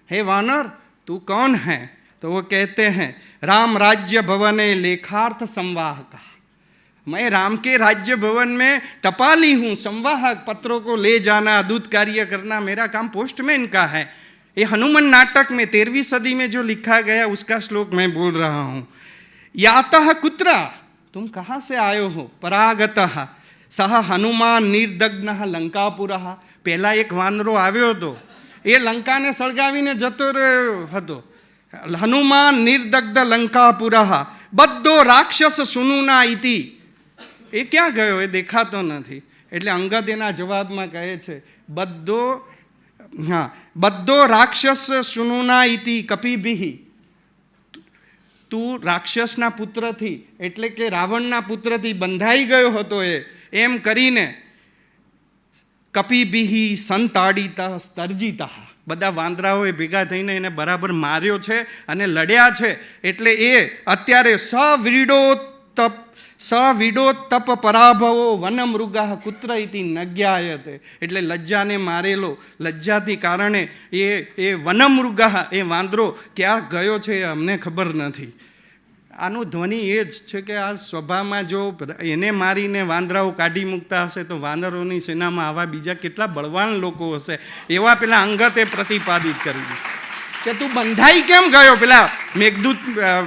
हे वानर तू कौन है? तो वो कहते हैं राम राज्य भवने लेखार्थ संवाहक, मैं राम के राज्य भवन में टपाली हूँ, संवाहक, पत्रों को ले जाना, दूत कार्य करना मेरा काम पोस्टमैन का है। ये हनुमान नाटक में 13वीं सदी में जो लिखा गया उसका श्लोक मैं बोल रहा हूँ। यातः कुत्र, तुम कहाँ से आए हो? परागतः सह हनुमान निर्दग्न लंकापुरः, पहला एक वानरो આવ્યો હતો, એ લંકાને સળગાવીને જતો રહ્યો હતો। હનુમાન નિર્દગ્ધ લંકાપુરઃ બદ્ધો રાક્ષસ સુનુના ઇતિ, એ ક્યાં ગયો? એ દેખાતો નથી। એટલે અંગદ એના જવાબમાં કહે છે બદ્ધો રાક્ષસ સુનુના ઇતિ કપિભિઃ, તું રાક્ષસના પુત્રથી એટલે કે રાવણના પુત્રથી બંધાઈ ગયો હતો એમ કરીને કપિભિઃ સંતાડિતઃ સ્તર્જિતઃ, બધા વાંદરાઓએ ભેગા થઈને એને બરાબર માર્યો છે અને લડ્યા છે। એટલે એ અત્યારે સવિડોત્તપ પરાભવો વનમૃગઃ કુત્ર ઇતિ ન જ્ઞાયતે, એટલે લજ્જાને મારેલો, લજ્જાથી કારણે એ વનમૃગઃ, એ વાંદરો ક્યાં ગયો છે એ અમને ખબર નથી। આનું ધ્વનિ એ જ છે કે આ સભામાં જો એને મારીને વાંદરાઓ કાઢી મૂકતા હશે તો વાનરોની સેનામાં આવા બીજા કેટલા બળવાન લોકો હશે, એવા પેલા અંગતે પ્રતિપાદિત કર્યું કે તું બંધાઈ કેમ ગયો પેલા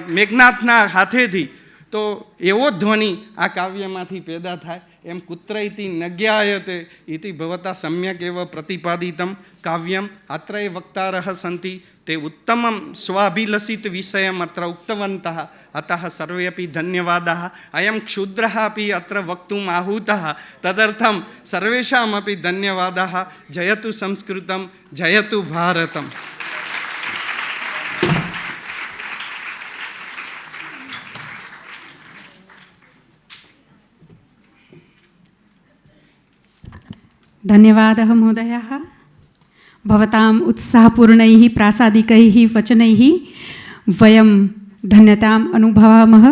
મેઘનાથના હાથેથી। તો એવો ધ્વનિ આ કાવ્યમાંથી પેદા થાય। એમ કુત્ર ઇતિ ન જ્ઞાયતે ઇતિ ભવતા સમ્યક એવ પ્રતિપાદિતમ કાવ્યમ અત્ર એ વક્તારઃ સન્તિ તે ઉત્તમમ સ્વાભિલષિત વિષયમ અત્ર ઉક્તવन्तः अतः सर्वेपि धन्यवादाः। अयं क्षुद्रः अपि अत्र वक्तुम् आहूतः, तदर्थं सर्वेषामपि धन्यवादाः। जयतु संस्कृतं, जयतु भारतम्। धन्यवादः महोदयः। भवताम् उत्साहपूर्णैः प्रासादिकैः वचनैः वयं धन्यताम् अनुभवामः।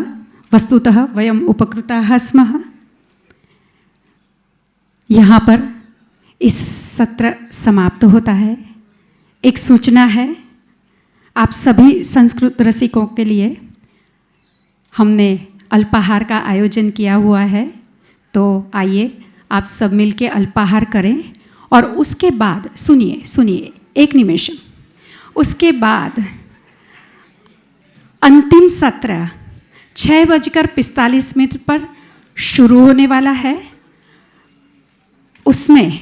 वस्तुतः वयम् उपकृताः स्मः। यहाँ पर इस सत्र समाप्त होता है। एक सूचना है, आप सभी संस्कृत रसिकों के लिए हमने अल्पाहार का आयोजन किया हुआ है, तो आइए आप सब मिलके अल्पाहार करें। और उसके बाद सुनिए एक निमिष, उसके बाद अंतिम सत्र 6:45 पर शुरू होने वाला है। उसमें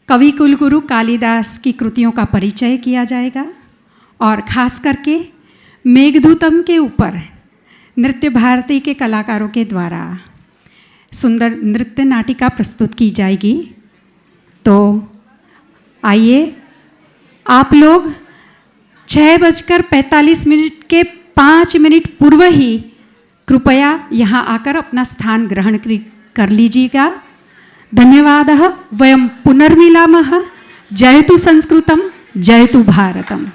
कवि कुलगुरु कालिदास की कृतियों का परिचय किया जाएगा और खास करके मेघदूतम के ऊपर नृत्य भारती के कलाकारों के द्वारा सुंदर नृत्य नाटिका प्रस्तुत की जाएगी। तो आइए आप लोग 6:45 के 5 मिनट पूर्व ही कृपया यहाँ आकर अपना स्थान ग्रहण कर लीजिएगा। धन्यवादः। वयं पुनर्मिलामः। जयतु संस्कृतं, जयतु भारतम्।